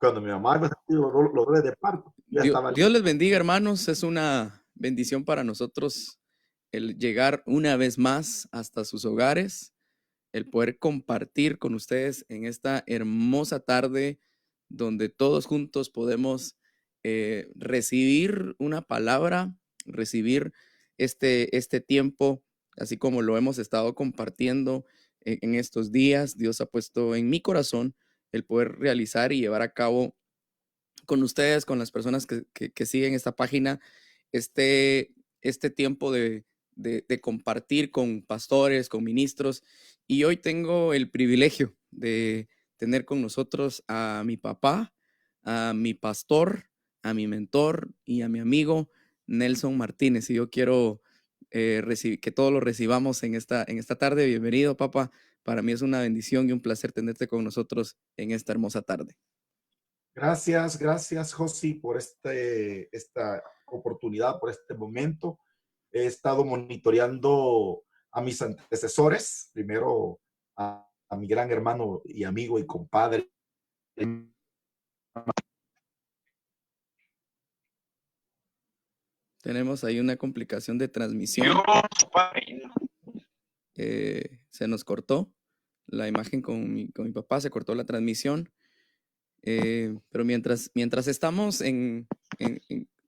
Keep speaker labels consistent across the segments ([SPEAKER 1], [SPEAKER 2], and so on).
[SPEAKER 1] Cuando mi mamá me sentía los dolores de parto, ya estaba
[SPEAKER 2] Dios
[SPEAKER 1] listo.
[SPEAKER 2] les bendiga, hermanos. Es una bendición para nosotros el llegar una vez más hasta sus hogares, el poder compartir con ustedes en esta hermosa tarde donde todos juntos podemos recibir una palabra, recibir este tiempo, así como lo hemos estado compartiendo en estos días. Dios ha puesto en mi corazón el poder realizar y llevar a cabo con ustedes, con las personas que siguen esta página, este tiempo de compartir con pastores, con ministros. Y hoy tengo el privilegio de tener con nosotros a mi papá, a mi pastor, a mi mentor y a mi amigo Nelson Martínez. Y yo quiero que todos lo recibamos en esta tarde. Bienvenido, papá. Para mí es una bendición y un placer tenerte con nosotros en esta hermosa tarde.
[SPEAKER 1] Gracias, gracias, Josi, por esta oportunidad, por este momento. He estado monitoreando a mis antecesores, primero a mi gran hermano y amigo y compadre.
[SPEAKER 2] Tenemos ahí una complicación de transmisión. Se nos cortó la imagen con mi papá, se cortó la transmisión. Pero mientras estamos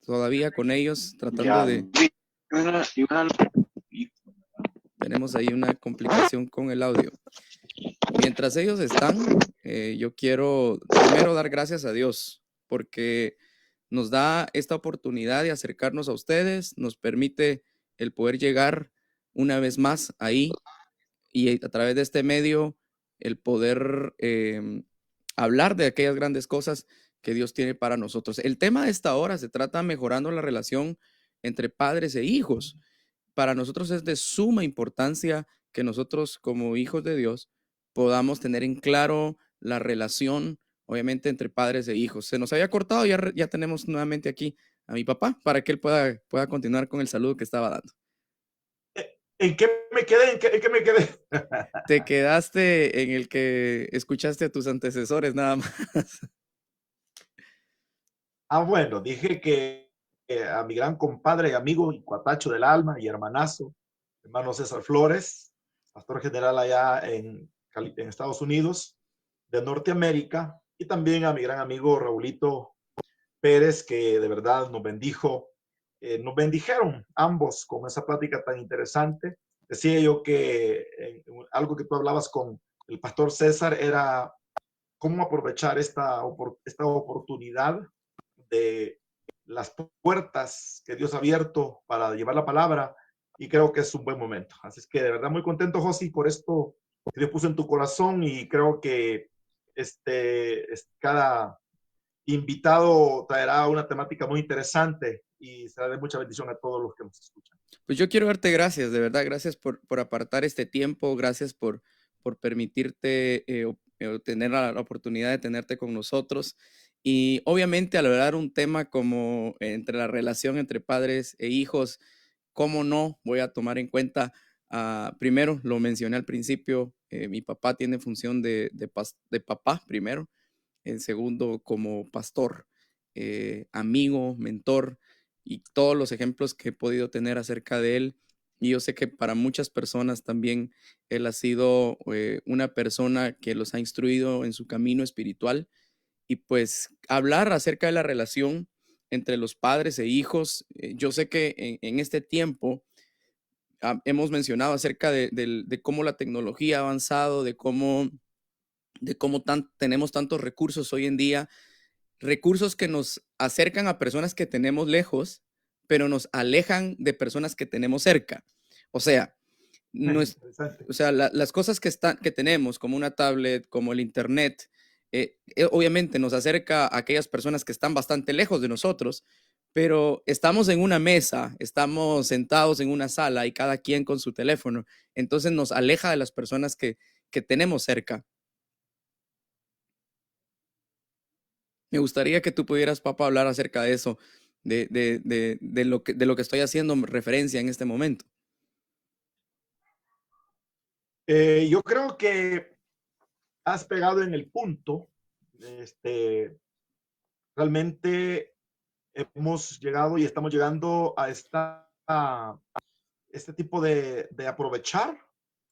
[SPEAKER 2] todavía con ellos, tratando de... Tenemos ahí una complicación con el audio. Mientras ellos están, yo quiero primero dar gracias a Dios porque nos da esta oportunidad de acercarnos a ustedes, nos permite el poder llegar una vez más ahí y a través de este medio el poder hablar de aquellas grandes cosas que Dios tiene para nosotros. El tema de esta hora se trata mejorando la relación entre padres e hijos. Para nosotros es de suma importancia que nosotros como hijos de Dios podamos tener en claro la relación, obviamente, entre padres e hijos. Se nos había cortado, ya tenemos nuevamente aquí a mi papá para que él pueda continuar con el saludo que estaba dando.
[SPEAKER 1] ¿En qué me quedé? ¿En qué me quedé?
[SPEAKER 2] Te quedaste en el que escuchaste a tus antecesores nada más.
[SPEAKER 1] Bueno, dije que a mi gran compadre y amigo y cuatacho del alma y hermanazo, hermano César Flores, pastor general allá en Estados Unidos, de Norteamérica, y también a mi gran amigo Raulito Pérez, que de verdad nos bendijeron ambos con esa plática tan interesante. Decía yo que algo que tú hablabas con el pastor César era cómo aprovechar esta oportunidad de las puertas que Dios ha abierto para llevar la palabra, y creo que es un buen momento. Así es que de verdad muy contento, Josi, por esto que Dios puso en tu corazón, y creo que cada invitado traerá una temática muy interesante y será de mucha bendición a todos los que nos escuchan.
[SPEAKER 2] Pues yo quiero darte gracias, de verdad, gracias por apartar este tiempo, gracias por permitirte tener la oportunidad de tenerte con nosotros. Y obviamente al hablar un tema como entre la relación entre padres e hijos, ¿cómo no voy a tomar en cuenta? Primero, lo mencioné al principio, mi papá tiene función de papá primero, en segundo como pastor, amigo, mentor y todos los ejemplos que he podido tener acerca de él. Y yo sé que para muchas personas también él ha sido una persona que los ha instruido en su camino espiritual. Y pues hablar acerca de la relación entre los padres e hijos, yo sé que en este tiempo hemos mencionado acerca de cómo la tecnología ha avanzado, de cómo tenemos tantos recursos hoy en día, recursos que nos acercan a personas que tenemos lejos, pero nos alejan de personas que tenemos cerca. O sea, no es,
[SPEAKER 1] Interesante.
[SPEAKER 2] o sea las cosas que tenemos, como una tablet, como el internet, obviamente nos acerca a aquellas personas que están bastante lejos de nosotros, pero estamos en una mesa, estamos sentados en una sala y cada quien con su teléfono. Entonces nos aleja de las personas que tenemos cerca. Me gustaría que tú pudieras, papá, hablar acerca de eso, de lo que estoy haciendo referencia en este momento.
[SPEAKER 1] Yo creo que has pegado en el punto. Este, realmente hemos llegado y estamos llegando a este tipo de aprovechar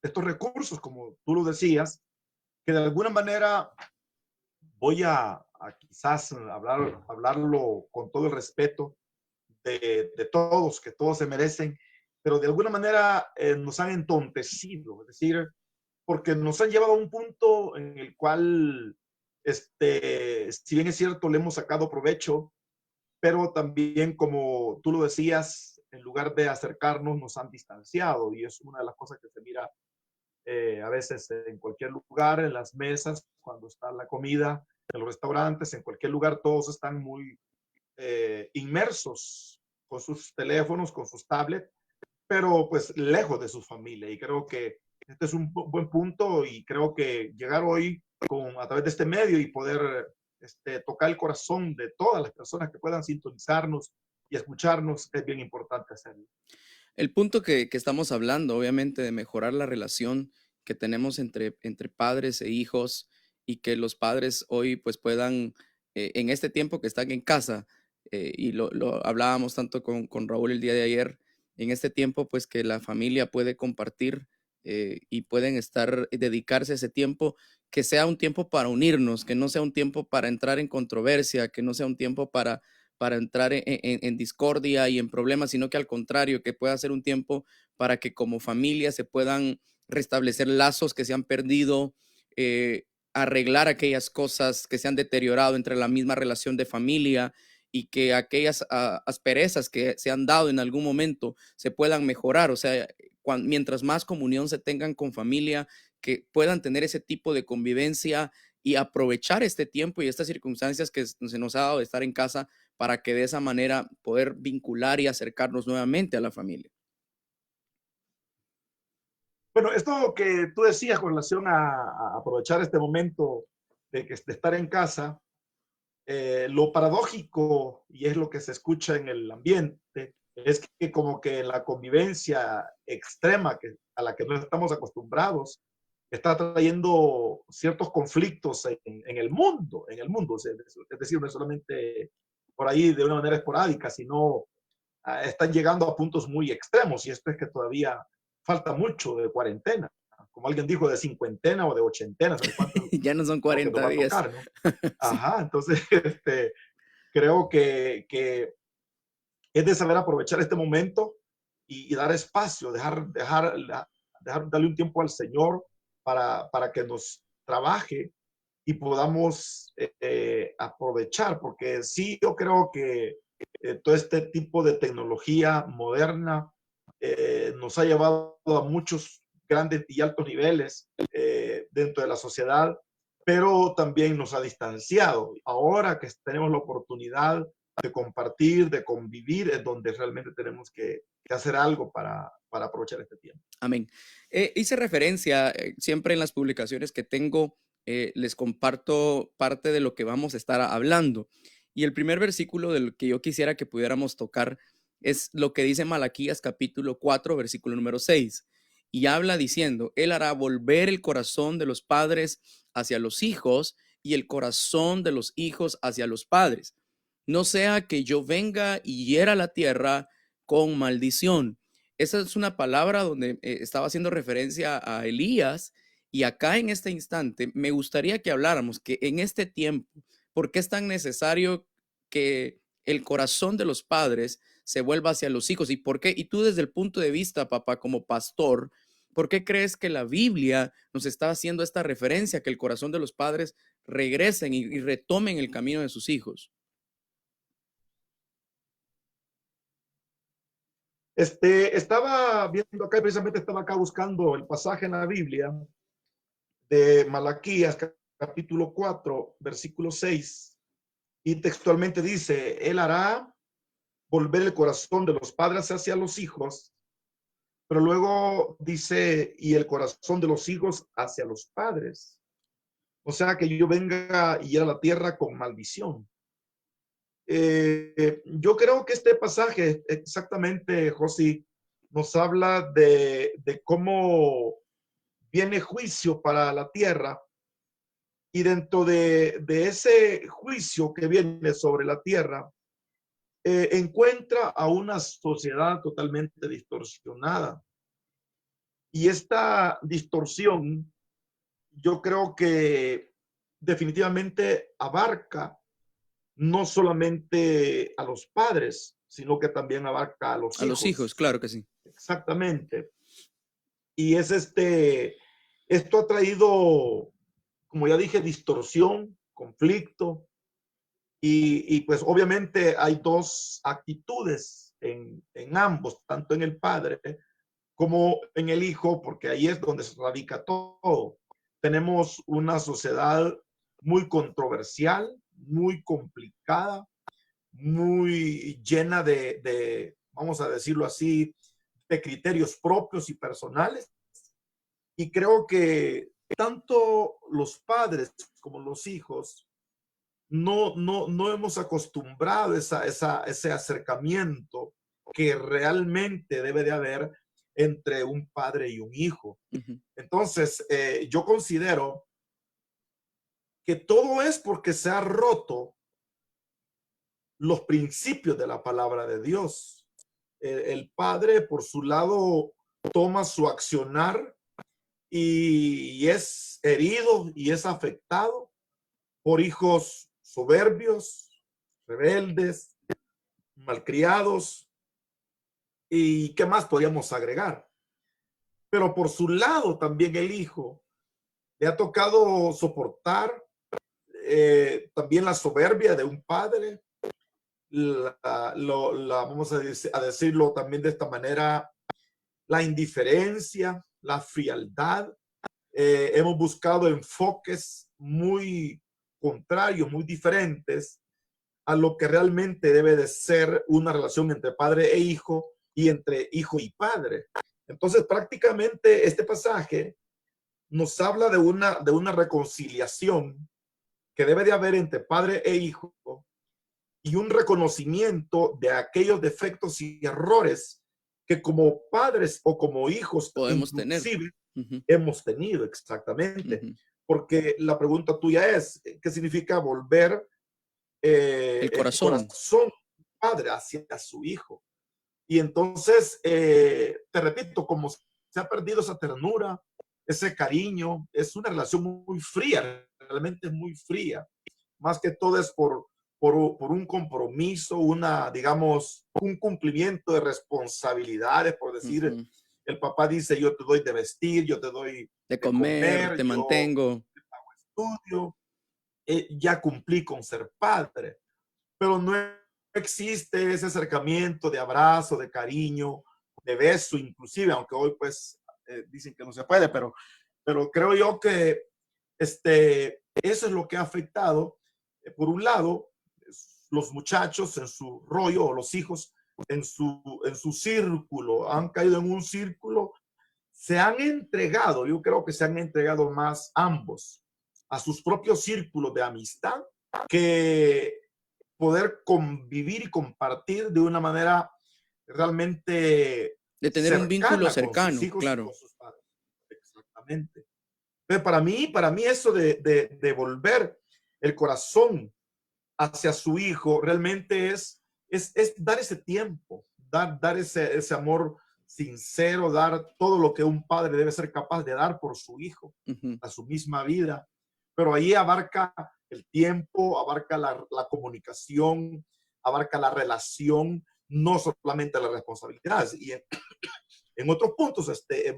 [SPEAKER 1] estos recursos, como tú lo decías, que de alguna manera voy a quizás hablarlo con todo el respeto de todos, que todos se merecen, pero de alguna manera nos han entontecido, es decir, porque nos han llevado a un punto en el cual, si bien es cierto, le hemos sacado provecho, pero también, como tú lo decías, en lugar de acercarnos, nos han distanciado, y es una de las cosas que se mira a veces en cualquier lugar, en las mesas, cuando está la comida, en los restaurantes, en cualquier lugar, todos están muy inmersos con sus teléfonos, con sus tablets, pero pues lejos de su familia. Y creo que este es un buen punto, y creo que llegar hoy a través de este medio y poder tocar el corazón de todas las personas que puedan sintonizarnos y escucharnos es bien importante hacerlo.
[SPEAKER 2] El punto que estamos hablando, obviamente, de mejorar la relación que tenemos entre padres e hijos, y que los padres hoy pues puedan, en este tiempo que están en casa, y lo hablábamos tanto con Raúl el día de ayer, en este tiempo pues que la familia puede compartir, y pueden dedicarse ese tiempo, que sea un tiempo para unirnos, que no sea un tiempo para entrar en controversia, que no sea un tiempo para entrar en discordia y en problemas, sino que al contrario, que pueda ser un tiempo para que como familia se puedan restablecer lazos que se han perdido, arreglar aquellas cosas que se han deteriorado entre la misma relación de familia, y que aquellas asperezas que se han dado en algún momento se puedan mejorar. O sea, mientras más comunión se tengan con familia, que puedan tener ese tipo de convivencia y aprovechar este tiempo y estas circunstancias que se nos ha dado de estar en casa, para que de esa manera poder vincular y acercarnos nuevamente a la familia.
[SPEAKER 1] Bueno, esto que tú decías con relación a aprovechar este momento de estar en casa, lo paradójico, y es lo que se escucha en el ambiente, es que como que la convivencia extrema a la que no estamos acostumbrados está trayendo ciertos conflictos en el mundo, es decir, no es solamente por ahí de una manera esporádica, sino están llegando a puntos muy extremos, y esto es que todavía falta mucho de cuarentena, como alguien dijo, de cincuentena o de ochentena, ¿sabes cuánto?
[SPEAKER 2] Ya no son
[SPEAKER 1] Lo que nos
[SPEAKER 2] 40
[SPEAKER 1] va a
[SPEAKER 2] días.
[SPEAKER 1] tocar, ¿no?
[SPEAKER 2] Sí.
[SPEAKER 1] Ajá, entonces creo que es de saber aprovechar este momento y dar espacio, darle un tiempo al Señor para que nos trabaje y podamos aprovechar, porque sí, yo creo que todo este tipo de tecnología moderna nos ha llevado a muchos grandes y altos niveles dentro de la sociedad, pero también nos ha distanciado. Ahora que tenemos la oportunidad de compartir, de convivir, es donde realmente tenemos que hacer algo para aprovechar este tiempo.
[SPEAKER 2] Amén. Hice referencia, siempre en las publicaciones que tengo, les comparto parte de lo que vamos a estar hablando. Y el primer versículo del que yo quisiera que pudiéramos tocar es lo que dice Malaquías capítulo 4, versículo número 6. Y habla diciendo, Él hará volver el corazón de los padres hacia los hijos, y el corazón de los hijos hacia los padres. No sea que yo venga y hiera la tierra con maldición. Esa es una palabra donde estaba haciendo referencia a Elías, y acá en este instante me gustaría que habláramos que en este tiempo, ¿por qué es tan necesario que el corazón de los padres se vuelva hacia los hijos? ¿Y por qué? Y tú, desde el punto de vista, papá, como pastor, ¿por qué crees que la Biblia nos está haciendo esta referencia, que el corazón de los padres regresen y retomen el camino de sus hijos?
[SPEAKER 1] Estaba viendo acá, precisamente estaba acá buscando el pasaje en la Biblia de Malaquías, capítulo 4, versículo 6, y textualmente dice, Él hará volver el corazón de los padres hacia los hijos, pero luego dice, y el corazón de los hijos hacia los padres. O sea, que yo venga y a la tierra con maldición. Yo creo que este pasaje, exactamente, José, nos habla de cómo viene juicio para la tierra Y dentro de ese juicio que viene sobre la tierra, encuentra a una sociedad totalmente distorsionada. Y esta distorsión, yo creo que definitivamente abarca no solamente a los padres, sino que también abarca a los
[SPEAKER 2] A los hijos,
[SPEAKER 1] hijos.
[SPEAKER 2] claro que sí.
[SPEAKER 1] Exactamente. Y es esto ha traído, como ya dije, distorsión, conflicto, y pues obviamente hay dos actitudes en ambos, tanto en el padre como en el hijo, porque ahí es donde se radica todo. Tenemos una sociedad muy controversial, muy complicada, muy llena vamos a decirlo así, de criterios propios y personales. Y creo que tanto los padres como los hijos no hemos acostumbrado ese acercamiento que realmente debe de haber entre un padre y un hijo.
[SPEAKER 2] Ujú.
[SPEAKER 1] Entonces, yo considero que todo es porque se ha roto los principios de la palabra de Dios. El padre, por su lado, toma su accionar y es herido y es afectado por hijos soberbios, rebeldes, malcriados, y qué más podríamos agregar. Pero por su lado también el hijo le ha tocado soportar también la soberbia de un padre, vamos a decirlo también de esta manera, la indiferencia, la frialdad. Hemos buscado enfoques muy contrarios, muy diferentes a lo que realmente debe de ser una relación entre padre e hijo y entre hijo y padre. Entonces, prácticamente este pasaje nos habla de una reconciliación que debe de haber entre padre e hijo y un reconocimiento de aquellos defectos y errores que como padres o como hijos
[SPEAKER 2] Podemos tener.
[SPEAKER 1] inclusive
[SPEAKER 2] Ujú,
[SPEAKER 1] hemos tenido exactamente.
[SPEAKER 2] ujú.
[SPEAKER 1] Porque la pregunta tuya es, ¿qué significa volver
[SPEAKER 2] El
[SPEAKER 1] el
[SPEAKER 2] corazón.
[SPEAKER 1] corazón padre hacia su hijo? Y entonces, te repito, como se ha perdido esa ternura, ese cariño, es una relación muy fría, realmente es muy fría. Más que todo es por un compromiso, digamos, un cumplimiento de responsabilidades, por decir,
[SPEAKER 2] Ujú.
[SPEAKER 1] el papá dice, yo te doy de vestir, yo te doy
[SPEAKER 2] De
[SPEAKER 1] de
[SPEAKER 2] comer,
[SPEAKER 1] comer,
[SPEAKER 2] te
[SPEAKER 1] yo
[SPEAKER 2] mantengo.
[SPEAKER 1] estudio, ya cumplí con ser padre, pero no existe ese acercamiento de abrazo, de cariño, de beso, inclusive, aunque hoy pues dicen que no se puede, pero creo yo que eso es lo que ha afectado, por un lado, los muchachos en su rollo, o los hijos en su círculo, han caído en un círculo, se han entregado, yo creo que se han entregado más ambos a sus propios círculos de amistad que poder convivir y compartir de una manera realmente
[SPEAKER 2] De tener un vínculo
[SPEAKER 1] cercana con sus
[SPEAKER 2] cercano,
[SPEAKER 1] hijos y
[SPEAKER 2] claro.
[SPEAKER 1] con sus padres. Exactamente. Pero para mí eso de volver el corazón hacia su hijo realmente es dar ese tiempo, dar ese amor sincero, dar todo lo que un padre debe ser capaz de dar por su hijo,
[SPEAKER 2] Ujú.
[SPEAKER 1] a su misma vida. Pero ahí abarca el tiempo, abarca la comunicación, abarca la relación, no solamente las responsabilidades. Y en otros puntos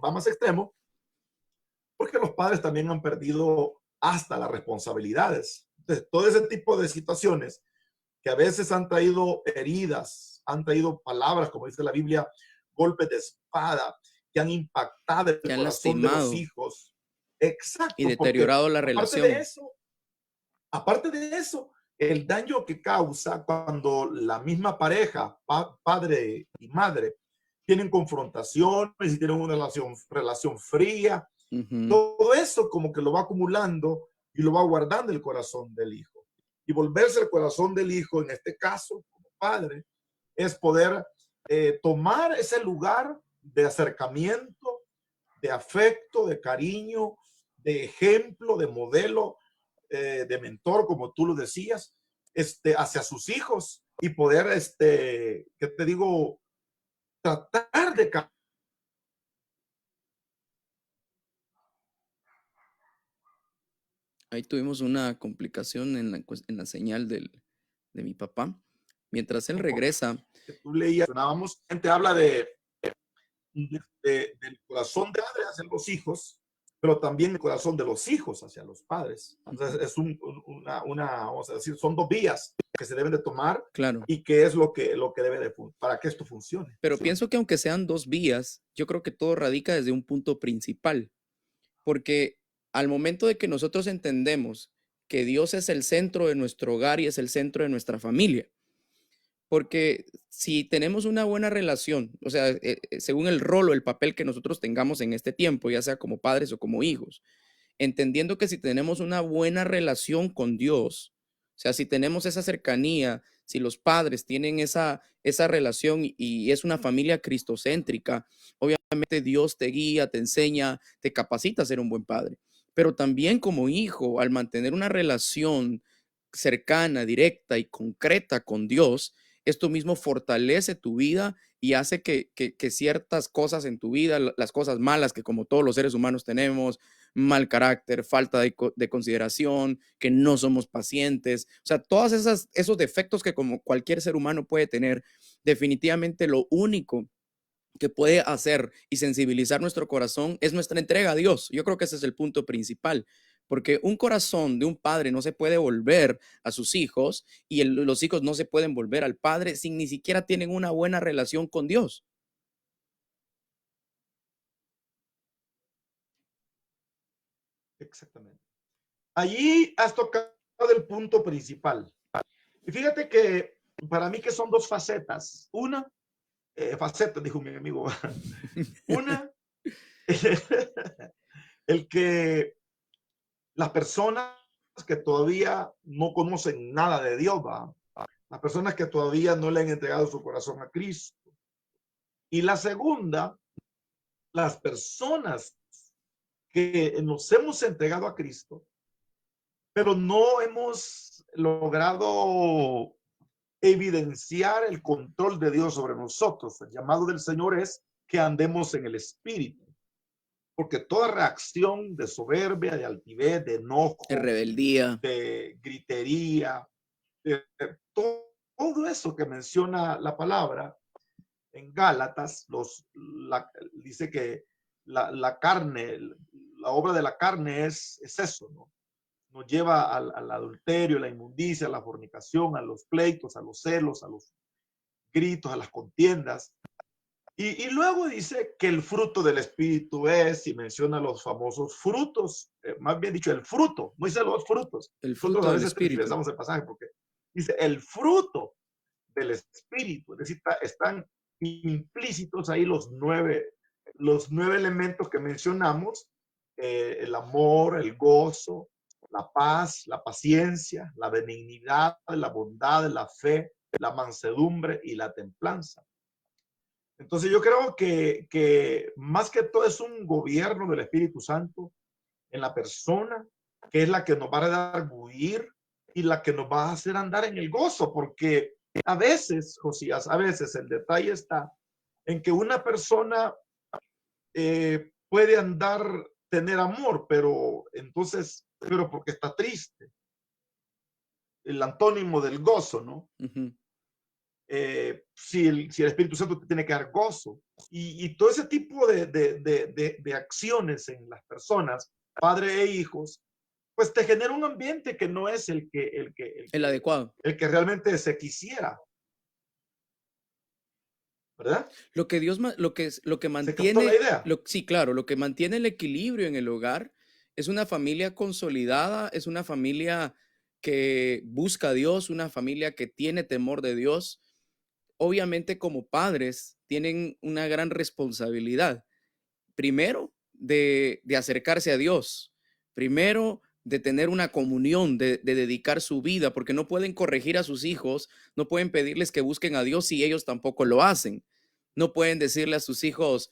[SPEAKER 1] va más extremo, porque los padres también han perdido hasta las responsabilidades. Entonces, todo ese tipo de situaciones que a veces han traído heridas, han traído palabras, como dice la Biblia, golpes de espada, que han impactado
[SPEAKER 2] Que
[SPEAKER 1] el
[SPEAKER 2] han
[SPEAKER 1] corazón de los
[SPEAKER 2] lastimado
[SPEAKER 1] hijos.
[SPEAKER 2] y
[SPEAKER 1] Exacto, porque
[SPEAKER 2] deteriorado la
[SPEAKER 1] aparte de
[SPEAKER 2] relación.
[SPEAKER 1] eso, aparte de eso, el daño que causa cuando la misma pareja, padre y madre, tienen confrontaciones y tienen una relación fría,
[SPEAKER 2] Ujú.
[SPEAKER 1] todo eso como que lo va acumulando y lo va guardando el corazón del hijo. Y volverse el corazón del hijo, en este caso, como padre, es poder tomar ese lugar de acercamiento, de afecto, de cariño, de ejemplo, de modelo de mentor, como tú lo decías, hacia sus hijos y poder, ¿qué te digo? Tratar de cambiar.
[SPEAKER 2] Ahí tuvimos una complicación en la señal de mi papá. Mientras él regresa,
[SPEAKER 1] Que tú leías, gente habla del corazón de padre hacia los hijos, pero también el corazón de los hijos hacia los padres. Entonces es vamos a decir, son dos vías que se deben de tomar
[SPEAKER 2] claro,
[SPEAKER 1] y que es lo que debe de, para que esto funcione.
[SPEAKER 2] pero pienso que aunque sean dos vías, yo creo que todo radica desde un punto principal, porque al momento de que nosotros entendemos que Dios es el centro de nuestro hogar y es el centro de nuestra familia, porque si tenemos una buena relación, o sea, según el rol o el papel que nosotros tengamos en este tiempo, ya sea como padres o como hijos, entendiendo que si tenemos una buena relación con Dios, o sea, si tenemos esa cercanía, si los padres tienen esa relación y es una familia cristocéntrica, obviamente Dios te guía, te enseña, te capacita a ser un buen padre. Pero también como hijo, al mantener una relación cercana, directa y concreta con Dios, esto mismo fortalece tu vida y hace que ciertas cosas en tu vida, las cosas malas que como todos los seres humanos tenemos, mal carácter, falta de consideración, que no somos pacientes, o sea, todos esos defectos que como cualquier ser humano puede tener, definitivamente lo único que puede hacer y sensibilizar nuestro corazón es nuestra entrega a Dios. Yo creo que ese es el punto principal, porque un corazón de un padre no se puede volver a sus hijos y los hijos no se pueden volver al padre si ni siquiera tienen una buena relación con Dios.
[SPEAKER 1] Exactamente. Allí has tocado el punto principal. Y fíjate que para mí que son dos facetas. Una, faceta, dijo mi amigo. Una, el que las personas que todavía no conocen nada de Dios, ¿va? Las personas que todavía no le han entregado su corazón a Cristo. Y la segunda, las personas que nos hemos entregado a Cristo, pero no hemos logrado evidenciar el control de Dios sobre nosotros. El llamado del Señor es que andemos en el Espíritu, porque toda reacción de soberbia, de altivez, de
[SPEAKER 2] De
[SPEAKER 1] enojo,
[SPEAKER 2] rebeldía.
[SPEAKER 1] de gritería, todo eso que menciona la palabra en Gálatas, dice que la carne, la obra de la carne es eso, ¿no? Nos lleva al adulterio, a la inmundicia, a la fornicación, a los pleitos, a los celos, a los gritos, a las contiendas. Y luego dice que el fruto del Espíritu es, y menciona los famosos frutos, más bien dicho, el fruto, no dice los frutos.
[SPEAKER 2] El
[SPEAKER 1] Nosotros
[SPEAKER 2] fruto
[SPEAKER 1] a
[SPEAKER 2] del
[SPEAKER 1] veces
[SPEAKER 2] Espíritu.
[SPEAKER 1] tergiversamos el pasaje porque dice el fruto del Espíritu, es decir, están implícitos ahí los nueve elementos que mencionamos, el amor, el gozo, la paz, la paciencia, la benignidad, la bondad, la fe, la mansedumbre y la templanza. Entonces yo creo que más que todo es un gobierno del Espíritu Santo en la persona, que es la que nos va a dar huir y la que nos va a hacer andar en el gozo, porque a veces, Josías, a veces el detalle está en que una persona puede tener amor, pero porque está triste, el antónimo del gozo, ¿no?
[SPEAKER 2] Ujú.
[SPEAKER 1] Si el Espíritu Santo te tiene que dar gozo. Y todo ese tipo de acciones en las personas, padre e hijos, pues te genera un ambiente que no es
[SPEAKER 2] El adecuado.
[SPEAKER 1] el que realmente se quisiera, ¿verdad?
[SPEAKER 2] Lo que Dios, lo que
[SPEAKER 1] ¿Se captó la
[SPEAKER 2] mantiene,
[SPEAKER 1] idea?
[SPEAKER 2] sí, claro, lo que mantiene el equilibrio en el hogar es una familia consolidada, es una familia que busca a Dios, una familia que tiene temor de Dios. Obviamente, como padres, tienen una gran responsabilidad. Primero, de acercarse a Dios. Primero, de tener una comunión, de dedicar su vida, porque no pueden corregir a sus hijos, no pueden pedirles que busquen a Dios si ellos tampoco lo hacen. No pueden decirle a sus hijos,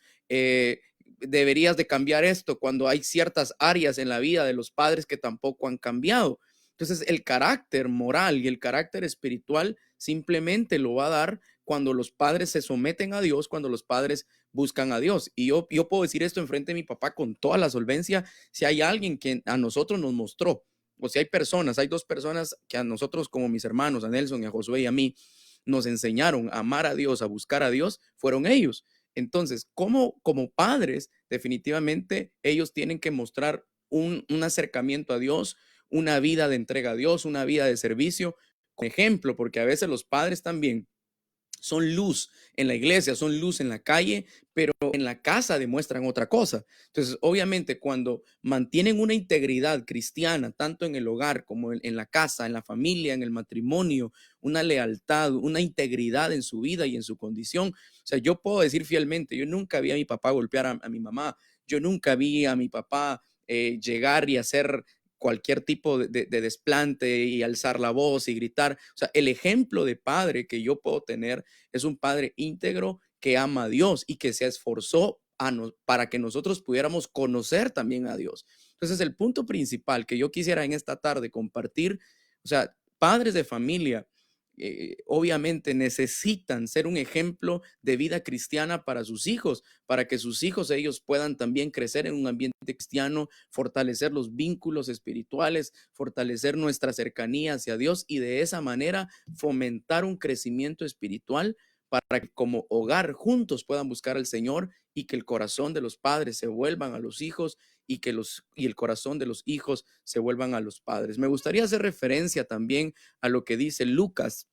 [SPEAKER 2] deberías de cambiar esto cuando hay ciertas áreas en la vida de los padres que tampoco han cambiado. Entonces, el carácter moral y el carácter espiritual simplemente lo va a dar cuando los padres se someten a Dios, cuando los padres buscan a Dios. Y yo puedo decir esto enfrente de mi papá con toda la solvencia. Si hay alguien que a nosotros nos mostró, o si hay personas, hay dos personas que a nosotros como mis hermanos, a Nelson y a Josué y a mí, nos enseñaron a amar a Dios, a buscar a Dios, fueron ellos. Entonces, como padres, definitivamente ellos tienen que mostrar un acercamiento a Dios, una vida de entrega a Dios, una vida de servicio, con ejemplo, porque a veces los padres también son luz en la iglesia, son luz en la calle, pero en la casa demuestran otra cosa. Entonces, obviamente, cuando mantienen una integridad cristiana, tanto en el hogar como en la casa, en la familia, en el matrimonio, una lealtad, una integridad en su vida y en su condición. O sea, yo puedo decir fielmente, yo nunca vi a mi papá golpear a mi mamá, yo nunca vi a mi papá llegar y hacer cualquier tipo de desplante y alzar la voz y gritar. O sea, el ejemplo de padre que yo puedo tener es un padre íntegro que ama a Dios y que se esforzó para que nosotros pudiéramos conocer también a Dios. Entonces, el punto principal que yo quisiera en esta tarde compartir, o sea, padres de familia, obviamente necesitan ser un ejemplo de vida cristiana para sus hijos, para que sus hijos ellos puedan también crecer en un ambiente cristiano, fortalecer los vínculos espirituales, fortalecer nuestra cercanía hacia Dios y de esa manera fomentar un crecimiento espiritual para que como hogar juntos puedan buscar al Señor y que el corazón de los padres se vuelvan a los hijos y el corazón de los hijos se vuelvan a los padres. Me gustaría hacer referencia también a lo que dice Lucas,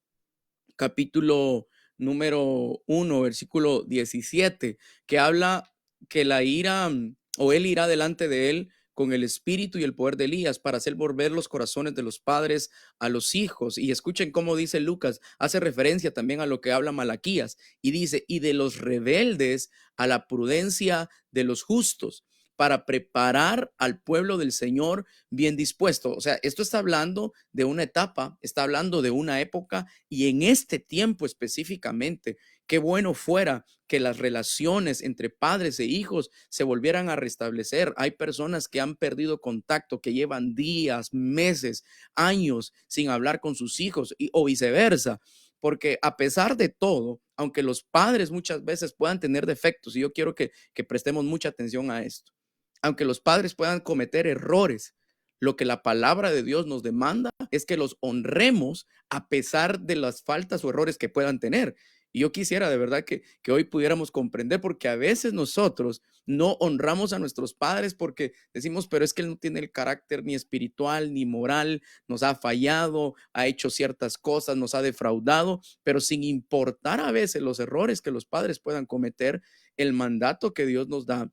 [SPEAKER 2] capítulo número 1, versículo 17, que habla que la ira o él irá delante de él con el espíritu y el poder de Elías para hacer volver los corazones de los padres a los hijos. Y escuchen cómo dice Lucas, hace referencia también a lo que habla Malaquías y dice, y de los rebeldes a la prudencia de los justos, para preparar al pueblo del Señor bien dispuesto. O sea, esto está hablando de una etapa, está hablando de una época y en este tiempo específicamente, qué bueno fuera que las relaciones entre padres e hijos se volvieran a restablecer. Hay personas que han perdido contacto, que llevan días, meses, años sin hablar con sus hijos o viceversa. Porque a pesar de todo, aunque los padres muchas veces puedan tener defectos, y yo quiero que prestemos mucha atención a esto, aunque los padres puedan cometer errores, lo que la palabra de Dios nos demanda es que los honremos a pesar de las faltas o errores que puedan tener. Y yo quisiera de verdad que hoy pudiéramos comprender, porque a veces nosotros no honramos a nuestros padres porque decimos, pero es que él no tiene el carácter ni espiritual ni moral, nos ha fallado, ha hecho ciertas cosas, nos ha defraudado, pero sin importar a veces los errores que los padres puedan cometer, el mandato que Dios nos da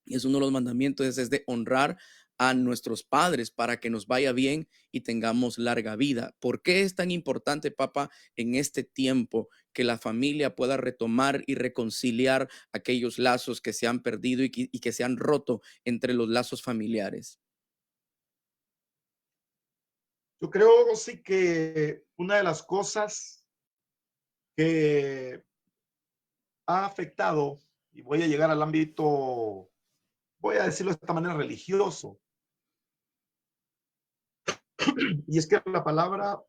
[SPEAKER 2] y es uno de los mandamientos, es de honrar a nuestros padres para que nos vaya bien y tengamos larga vida. ¿Por qué es tan importante, papá, en este tiempo que la familia pueda retomar y reconciliar aquellos lazos que se han perdido y que se han roto entre los lazos familiares?
[SPEAKER 1] Yo creo sí que una de las cosas que ha afectado, y voy a llegar al ámbito, voy a decirlo de esta manera, religioso, y es que la palabra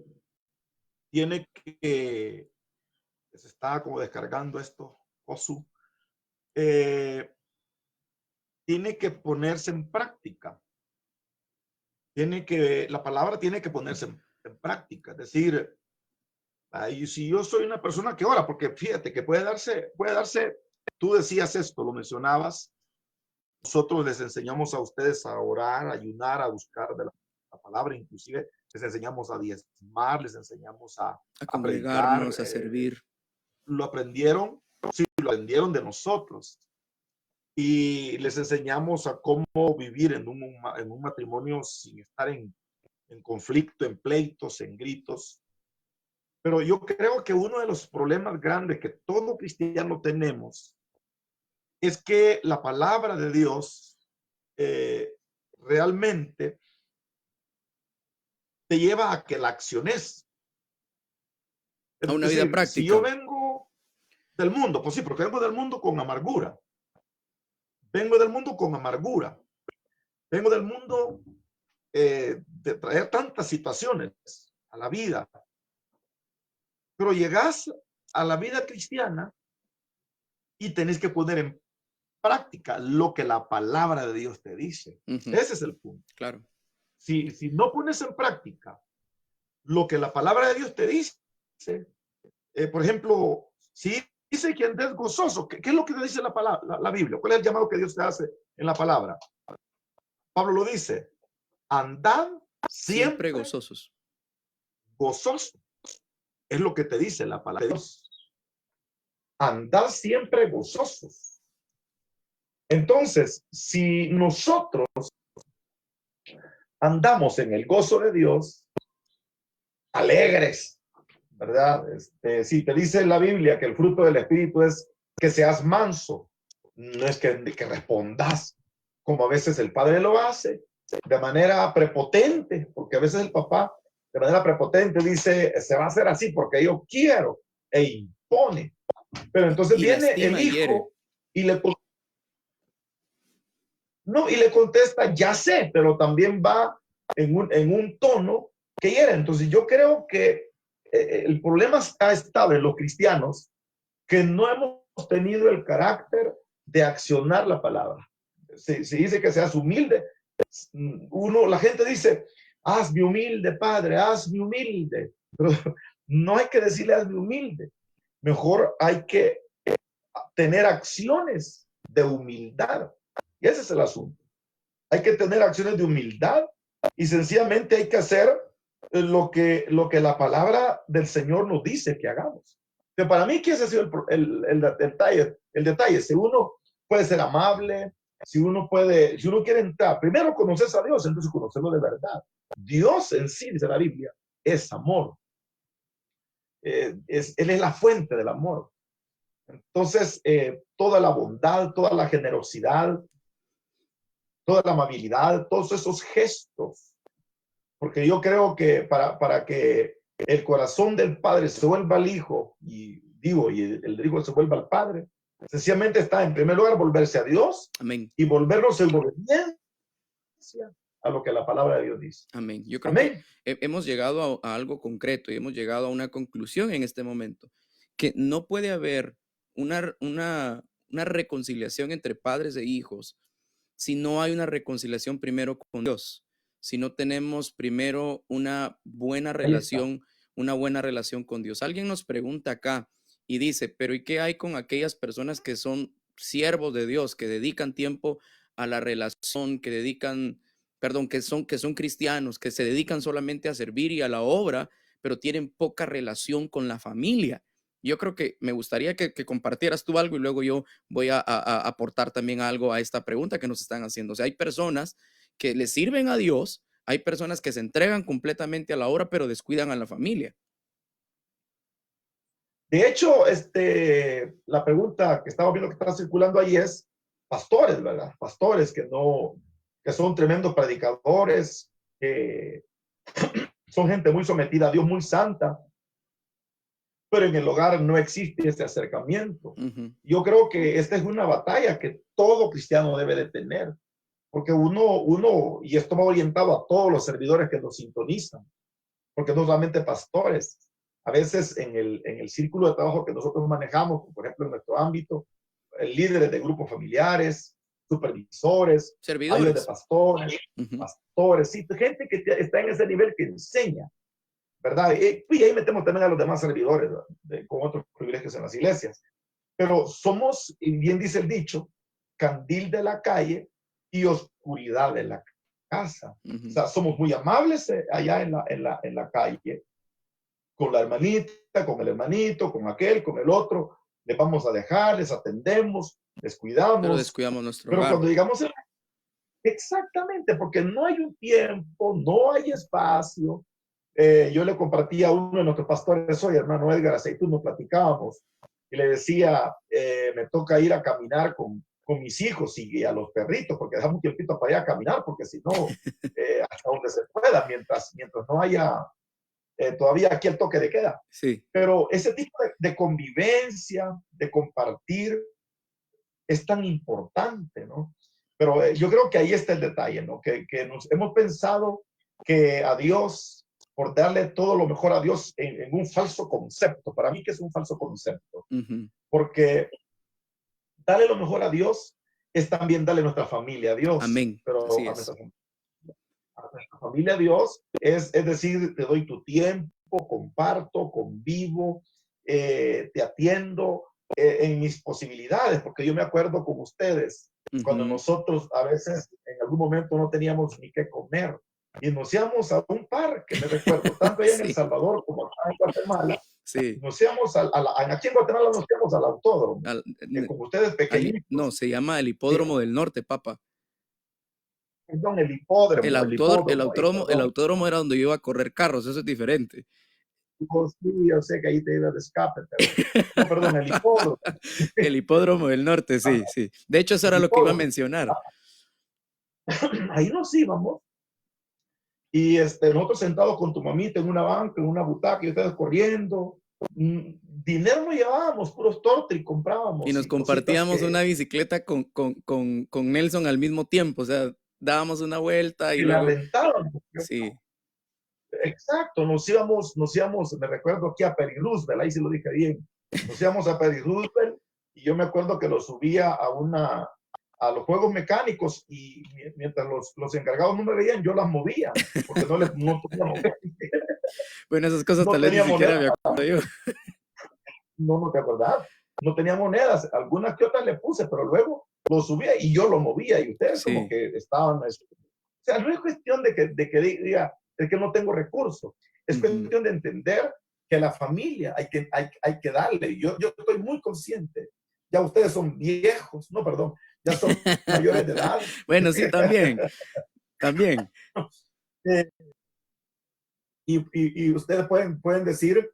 [SPEAKER 1] tiene que, se está como descargando esto, Josu, eh, tiene que ponerse en práctica. La palabra tiene que ponerse en práctica. Es decir, ay, si yo soy una persona que ora, porque fíjate que puede darse, tú decías esto, lo mencionabas, nosotros les enseñamos a ustedes a orar, a ayunar, a buscar de la palabra, inclusive les enseñamos a diezmar, les enseñamos
[SPEAKER 2] A
[SPEAKER 1] a predicar,
[SPEAKER 2] congregarnos, a servir.
[SPEAKER 1] lo aprendieron, sí, lo aprendieron de nosotros y les enseñamos a cómo vivir en un matrimonio sin estar en conflicto, en pleitos, en gritos. Pero yo creo que uno de los problemas grandes que todo cristiano tenemos es que la palabra de Dios realmente te lleva a que la acciones.
[SPEAKER 2] A
[SPEAKER 1] Es
[SPEAKER 2] una vida
[SPEAKER 1] decir, si yo
[SPEAKER 2] práctica.
[SPEAKER 1] vengo del mundo, pues sí, porque vengo del mundo con amargura. vengo del mundo con amargura, vengo del mundo de traer tantas situaciones a la vida, pero llegas a la vida cristiana y tenés que poner en práctica lo que la palabra de Dios te dice. Ese es el punto.
[SPEAKER 2] Claro.
[SPEAKER 1] Si no pones en práctica lo que la palabra de Dios te dice, por ejemplo, si dice que andes gozoso, ¿qué es lo que te dice la palabra, la Biblia? ¿Cuál es el llamado que Dios te hace en la palabra? Pablo lo dice, andad siempre
[SPEAKER 2] gozosos.
[SPEAKER 1] Gozoso. Es lo que te dice la palabra de Dios. Andad siempre gozosos. Entonces, si nosotros andamos en el gozo de Dios, alegres, ¿verdad? Si te dice la Biblia que el fruto del Espíritu es que seas manso, no es que respondas como a veces el padre lo hace, de manera prepotente, porque a veces el papá de manera prepotente dice, se va a hacer así porque yo quiero, e impone. Pero entonces viene el hijo y le contesta, ya sé, pero también va en un tono que hiere. Entonces yo creo que el problema ha estado en los cristianos que no hemos tenido el carácter de accionar la palabra. Se dice que seas humilde. La gente dice, hazme humilde, Padre, hazme humilde. Pero no hay que decirle hazme humilde. Mejor hay que tener acciones de humildad. Y ese es el asunto. Hay que tener acciones de humildad y sencillamente hay que hacer lo que la palabra del Señor nos dice que hagamos. Que para mí, ¿qué ha sido el detalle? Si uno puede ser amable, si uno quiere entrar, primero conoces a Dios, entonces conocerlo de verdad. Dios en sí, dice la Biblia, es amor. Él es la fuente del amor. Entonces, toda la bondad, toda la generosidad, toda la amabilidad, todos esos gestos, porque yo creo que para que el corazón del padre se vuelva al hijo, y el hijo se vuelva al padre, sencillamente está en primer lugar volverse a Dios.
[SPEAKER 2] Amén.
[SPEAKER 1] Y volvernos en obediencia a lo que la palabra de Dios dice.
[SPEAKER 2] Amén. Yo creo que hemos llegado a algo concreto y hemos llegado a una conclusión en este momento, que no puede haber una reconciliación entre padres e hijos si no hay una reconciliación primero con Dios, si no tenemos primero una buena relación con Dios. Alguien nos pregunta acá y dice, pero ¿y qué hay con aquellas personas que son siervos de Dios, que dedican tiempo a la relación, que son cristianos, que se dedican solamente a servir y a la obra, pero tienen poca relación con la familia? Yo creo que me gustaría que compartieras tú algo y luego yo voy a aportar también algo a esta pregunta que nos están haciendo. O sea, hay personas que le sirven a Dios, hay personas que se entregan completamente a la obra, pero descuidan a la familia.
[SPEAKER 1] De hecho, la pregunta que estaba viendo que estaba circulando ahí es pastores, ¿verdad? Pastores que son tremendos predicadores, que son gente muy sometida a Dios, muy santa, pero en el hogar no existe este acercamiento. Yo creo que esta es una batalla que todo cristiano debe de tener, porque y esto va orientado a todos los servidores que nos sintonizan, porque no solamente pastores, a veces en el círculo de trabajo que nosotros manejamos, por ejemplo en nuestro ámbito, líderes de grupos familiares, supervisores,
[SPEAKER 2] servidores
[SPEAKER 1] de pastores, pastores, sí, gente que está en ese nivel que enseña, ¿verdad? Y ahí metemos también a los demás servidores, con otros privilegios en las iglesias. Pero somos, y bien dice el dicho, candil de la calle y oscuridad de la casa. O sea, somos muy amables allá en la calle, con la hermanita, con el hermanito, con aquel, con el otro. Les vamos a dejar, les atendemos, les cuidamos.
[SPEAKER 2] Pero descuidamos nuestro
[SPEAKER 1] hogar.
[SPEAKER 2] Pero
[SPEAKER 1] cuando digamos, exactamente, porque no hay un tiempo, no hay espacio. Yo le compartí a uno de nuestros pastores hoy, hermano Edgar Aceitún, nos platicábamos, y le decía, me toca ir a caminar con mis hijos y a los perritos, porque dejamos un tiempito para ir a caminar, porque si no, hasta donde se pueda, mientras no haya todavía aquí el toque de queda.
[SPEAKER 2] Sí.
[SPEAKER 1] Pero ese tipo de convivencia, de compartir, es tan importante, ¿no? Pero yo creo que ahí está el detalle, ¿no? Que nos hemos pensado que a Dios, por darle todo lo mejor a Dios en un falso concepto, para mí que es un falso concepto,
[SPEAKER 2] Ujú.
[SPEAKER 1] porque darle lo mejor a Dios es también darle nuestra familia a Dios,
[SPEAKER 2] Amén.
[SPEAKER 1] pero
[SPEAKER 2] Así es.
[SPEAKER 1] a nuestra familia a Dios es decir, te doy tu tiempo, comparto, convivo, te atiendo en mis posibilidades, porque yo me acuerdo con ustedes, cuando
[SPEAKER 2] Ujú.
[SPEAKER 1] nosotros a veces en algún momento no teníamos ni qué comer y nos íbamos a un parque, me recuerdo, tanto allá en El
[SPEAKER 2] Sí,
[SPEAKER 1] Salvador como acá en Guatemala,
[SPEAKER 2] sí.
[SPEAKER 1] nos íbamos aquí en Guatemala nos íbamos al autódromo,
[SPEAKER 2] Al,
[SPEAKER 1] con ustedes
[SPEAKER 2] no,
[SPEAKER 1] pequeñitos,
[SPEAKER 2] se llama el
[SPEAKER 1] sí,
[SPEAKER 2] Hipódromo del Norte, papá.
[SPEAKER 1] perdón,
[SPEAKER 2] El
[SPEAKER 1] perdón.
[SPEAKER 2] autódromo era donde yo iba a correr carros, eso es diferente.
[SPEAKER 1] Oh, sí, yo sé que ahí te iba de escape, pero no, perdón, el hipódromo.
[SPEAKER 2] El Hipódromo del Norte,
[SPEAKER 1] Ah,
[SPEAKER 2] sí, sí. De hecho, eso
[SPEAKER 1] el
[SPEAKER 2] era lo que iba a
[SPEAKER 1] hipódromo.
[SPEAKER 2] mencionar.
[SPEAKER 1] Ahí nos íbamos y nosotros sentados con tu mamita en una banca, en una butaca y ustedes corriendo. Dinero no llevábamos, puros tortes y
[SPEAKER 2] Y
[SPEAKER 1] comprábamos
[SPEAKER 2] nos
[SPEAKER 1] y cositas
[SPEAKER 2] compartíamos una
[SPEAKER 1] que
[SPEAKER 2] bicicleta con Nelson al mismo tiempo. O sea, dábamos una vuelta y
[SPEAKER 1] la
[SPEAKER 2] luego,
[SPEAKER 1] aventábamos.
[SPEAKER 2] sí,
[SPEAKER 1] Exacto, nos íbamos, me recuerdo aquí a Peri Roosevelt, ahí sí lo dije bien. Nos íbamos a Peri Roosevelt y yo me acuerdo que lo subía a los juegos mecánicos y mientras los encargados no me veían, yo las movía, porque no teníamos,
[SPEAKER 2] bueno, esas cosas
[SPEAKER 1] no
[SPEAKER 2] tal vez ni
[SPEAKER 1] tenía
[SPEAKER 2] siquiera
[SPEAKER 1] monedas,
[SPEAKER 2] me acuerdo yo.
[SPEAKER 1] no te acordás, no tenía monedas, algunas que otras le puse, pero luego lo subía y yo lo movía y ustedes como
[SPEAKER 2] Sí.
[SPEAKER 1] que estaban, o sea, no es cuestión de que diga, es que no tengo recursos, es
[SPEAKER 2] Ujú.
[SPEAKER 1] cuestión de entender que la familia hay que darle. Yo estoy muy consciente, ya ustedes son viejos, no, perdón, ya son mayores de edad,
[SPEAKER 2] Bueno, sí, también, también.
[SPEAKER 1] eh, y ustedes pueden decir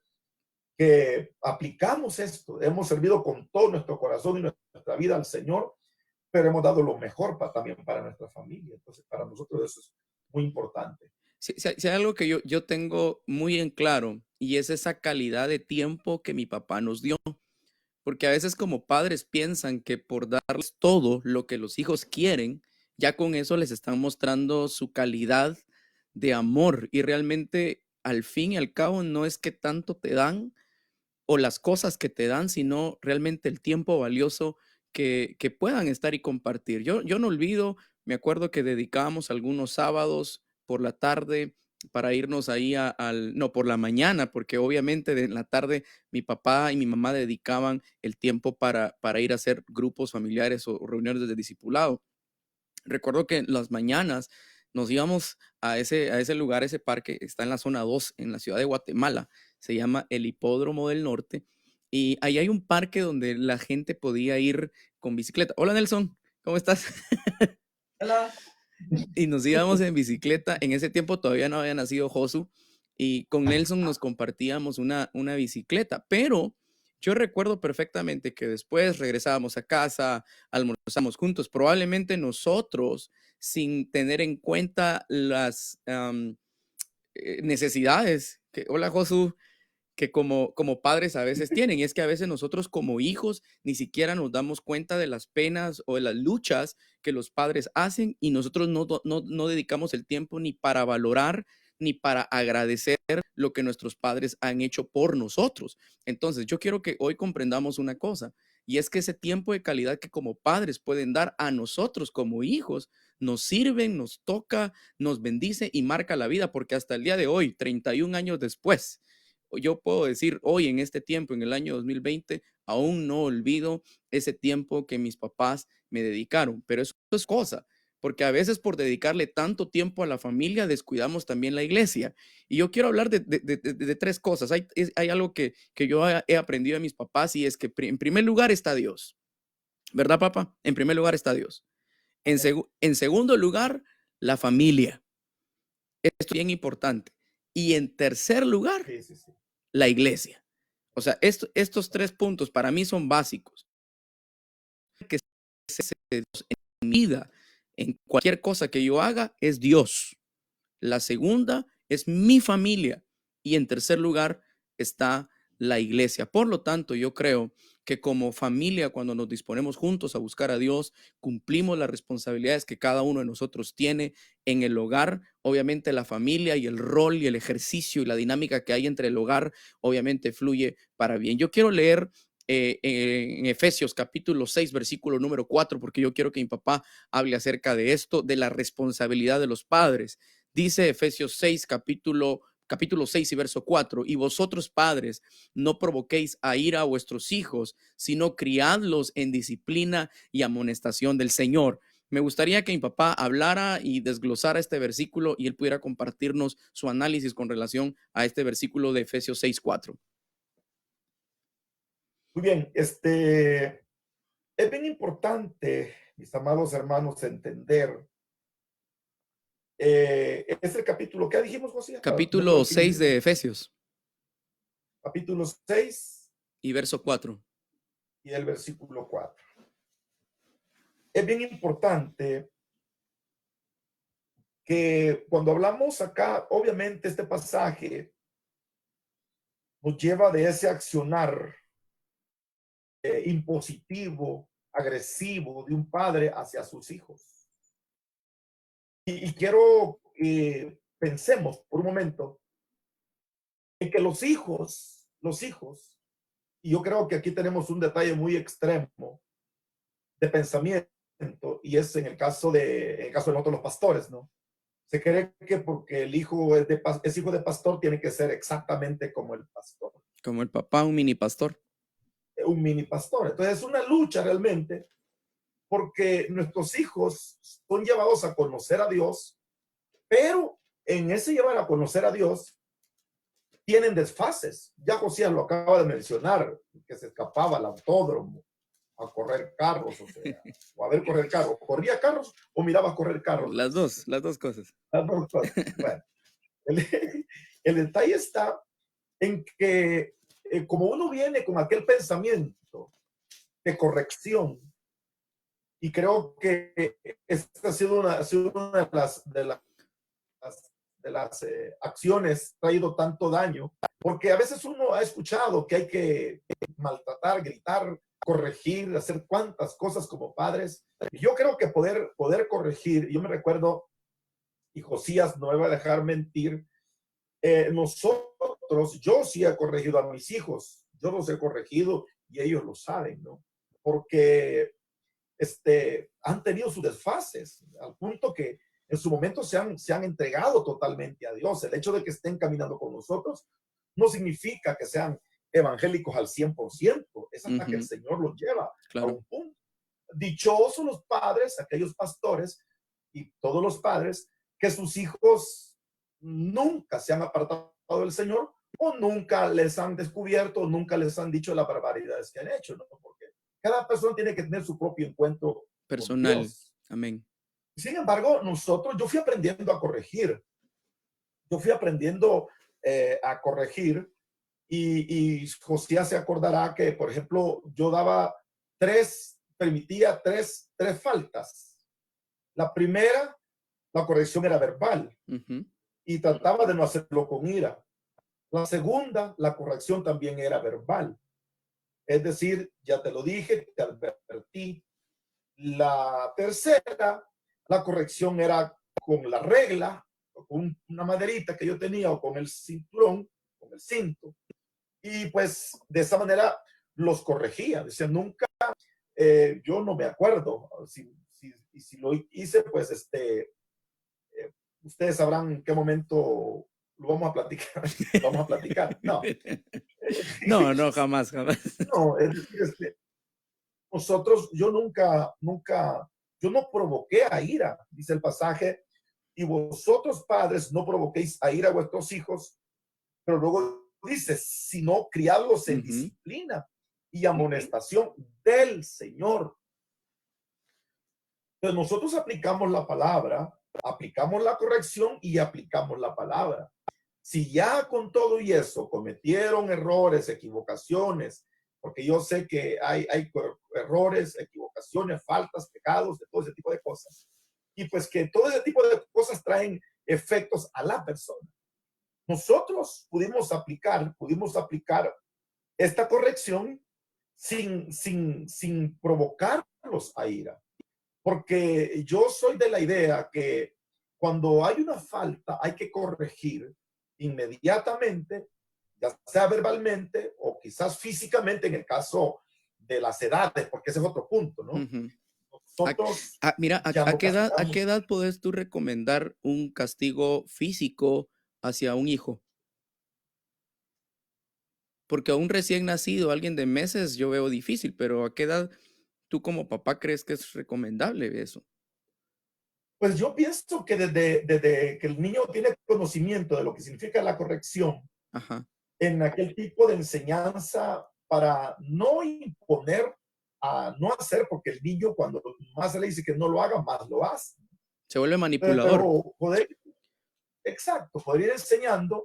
[SPEAKER 1] que aplicamos esto, hemos servido con todo nuestro corazón y nuestra vida al Señor, pero hemos dado lo mejor también para nuestra familia. Entonces, para nosotros eso es muy importante.
[SPEAKER 2] Si hay algo que yo tengo muy en claro y es esa calidad de tiempo que mi papá nos dio. Porque a veces como padres piensan que por darles todo lo que los hijos quieren, ya con eso les están mostrando su calidad de amor. Y realmente, al fin y al cabo, no es que tanto te dan o las cosas que te dan, sino realmente el tiempo valioso que puedan estar y compartir. Yo no olvido, me acuerdo que dedicábamos algunos sábados por la tarde para irnos ahí no, por la mañana, porque obviamente en la tarde mi papá y mi mamá dedicaban el tiempo para ir a hacer grupos familiares o reuniones de discipulado. Recuerdo que en las mañanas nos íbamos a ese lugar, ese parque, está en la zona 2 en la ciudad de Guatemala, se llama el Hipódromo del Norte, y ahí hay un parque donde la gente podía ir con bicicleta. Hola Nelson, ¿cómo estás?
[SPEAKER 1] Hola.
[SPEAKER 2] Y nos íbamos en bicicleta, en ese tiempo todavía no había nacido Josu, y con Nelson nos compartíamos una bicicleta, pero yo recuerdo perfectamente que después regresábamos a casa, almorzamos juntos, probablemente nosotros, sin tener en cuenta las necesidades hola Josu, que como padres a veces tienen. Y es que a veces nosotros como hijos ni siquiera nos damos cuenta de las penas o de las luchas que los padres hacen y nosotros no dedicamos el tiempo ni para valorar ni para agradecer lo que nuestros padres han hecho por nosotros. Entonces, yo quiero que hoy comprendamos una cosa, y es que ese tiempo de calidad que como padres pueden dar a nosotros como hijos, nos sirven, nos toca, nos bendice y marca la vida, porque hasta el día de hoy, 31 años después, yo puedo decir hoy en este tiempo, en el año 2020, aún no olvido ese tiempo que mis papás me dedicaron, pero eso es cosa, porque a veces por dedicarle tanto tiempo a la familia descuidamos también la iglesia. Y yo quiero hablar de tres cosas. Hay algo que yo he aprendido de mis papás y es que en primer lugar está Dios, ¿verdad, papá? En primer lugar está Dios. En segundo lugar, la familia. Esto es bien importante. Y en tercer lugar,
[SPEAKER 1] Sí, sí, sí.
[SPEAKER 2] la iglesia. O sea, estos tres puntos para mí son básicos. Que se Dios en mi vida, en cualquier cosa que yo haga, es Dios. La segunda es mi familia. Y en tercer lugar está la iglesia. Por lo tanto, yo creo que como familia, cuando nos disponemos juntos a buscar a Dios, cumplimos las responsabilidades que cada uno de nosotros tiene en el hogar. Obviamente la familia y el rol y el ejercicio y la dinámica que hay entre el hogar, obviamente fluye para bien. Yo quiero leer en Efesios capítulo 6, versículo número 4, porque yo quiero que mi papá hable acerca de esto, de la responsabilidad de los padres. Dice Efesios 6, capítulo 6 y verso 4, y vosotros padres no provoquéis a ira a vuestros hijos, sino criadlos en disciplina y amonestación del Señor. Me gustaría que mi papá hablara y desglosara este versículo y él pudiera compartirnos su análisis con relación a este versículo de Efesios 6, 4.
[SPEAKER 1] Muy bien, es bien importante, mis amados hermanos, entender. Es el capítulo, ¿qué dijimos, José?
[SPEAKER 2] Capítulo 6 de Efesios
[SPEAKER 1] Capítulo 6
[SPEAKER 2] y verso 4.
[SPEAKER 1] y el versículo 4. Es bien importante que cuando hablamos acá, obviamente este pasaje nos lleva de ese accionar impositivo, agresivo de un padre hacia sus hijos. Y quiero que pensemos por un momento en que los hijos, y yo creo que aquí tenemos un detalle muy extremo de pensamiento, y es en el caso de nosotros los pastores, ¿no? Se cree que porque el hijo es hijo de pastor, tiene que ser exactamente como el pastor.
[SPEAKER 2] Como el papá, un mini pastor.
[SPEAKER 1] Un mini pastor. Entonces es una lucha realmente, porque nuestros hijos son llevados a conocer a Dios, pero en ese llevar a conocer a Dios tienen desfases. Ya Josías lo acaba de mencionar, que se escapaba al autódromo a correr carros, o sea, o a ver correr carros. ¿Corría carros o miraba correr carros?
[SPEAKER 2] Las dos cosas.
[SPEAKER 1] Las dos cosas. Bueno, el, el detalle está en que como uno viene con aquel pensamiento de corrección, y creo que esta ha sido una de las acciones traído tanto daño, porque a veces uno ha escuchado que hay que maltratar, gritar, corregir, hacer cuantas cosas como padres. Yo creo que poder corregir, yo me recuerdo, y Josías no me va a dejar mentir, nosotros, yo sí he corregido a mis hijos, yo los he corregido y ellos lo saben, ¿no? Porque han tenido sus desfases, al punto que en su momento se han entregado totalmente a Dios. El hecho de que estén caminando con nosotros no significa que sean evangélicos al 100%, es hasta que el Señor los lleva a un punto. Dichosos los padres, aquellos pastores y todos los padres, que sus hijos nunca se han apartado del Señor o nunca les han descubierto, o nunca les han dicho las barbaridades que han hecho, ¿no? Porque cada persona tiene que tener su propio encuentro
[SPEAKER 2] personal.
[SPEAKER 1] con Dios.
[SPEAKER 2] Amén.
[SPEAKER 1] Sin embargo, yo fui aprendiendo a corregir. Yo fui aprendiendo a corregir y Josías se acordará que, por ejemplo, yo permitía tres faltas. La primera, la corrección era verbal y trataba de no hacerlo con ira. La segunda, la corrección también era verbal. Es decir, ya te lo dije, te advertí. La tercera, la corrección era con la regla, o con una maderita que yo tenía, o con el cinturón, con el cinto. Y pues de esa manera los corregía. Decía, nunca, yo no me acuerdo. Si lo hice, pues ustedes sabrán en qué momento lo vamos a platicar. Vamos a platicar. No.
[SPEAKER 2] No, jamás.
[SPEAKER 1] No, es decir, nosotros, yo yo no provoqué a ira, dice el pasaje, y vosotros padres no provoquéis a ira a vuestros hijos, pero luego dice, sino criadlos en disciplina y amonestación del Señor. Entonces nosotros aplicamos la palabra, aplicamos la corrección y aplicamos la palabra. Si ya con todo y eso cometieron errores, equivocaciones, porque yo sé que hay errores, equivocaciones, faltas, pecados, de todo ese tipo de cosas. Y pues que todo ese tipo de cosas traen efectos a la persona. Nosotros pudimos aplicar esta corrección sin provocarlos a ira. Porque yo soy de la idea que cuando hay una falta hay que corregir inmediatamente, ya sea verbalmente o quizás físicamente en el caso de las edades, porque ese es otro punto, ¿no?
[SPEAKER 2] Ujú.
[SPEAKER 1] Nosotros
[SPEAKER 2] Mira,
[SPEAKER 1] ya no
[SPEAKER 2] a qué
[SPEAKER 1] castigamos.
[SPEAKER 2] edad puedes tú recomendar un castigo físico hacia un hijo? Porque a un recién nacido, alguien de meses, yo veo difícil, pero ¿a qué edad tú como papá crees que es recomendable eso?
[SPEAKER 1] Pues yo pienso que desde que el niño tiene conocimiento de lo que significa la corrección,
[SPEAKER 2] Ajá.
[SPEAKER 1] en aquel tipo de enseñanza para no imponer a no hacer, porque el niño cuando más se le dice que no lo haga, más lo hace.
[SPEAKER 2] Se vuelve manipulador.
[SPEAKER 1] Pero poder, exacto, poder ir enseñando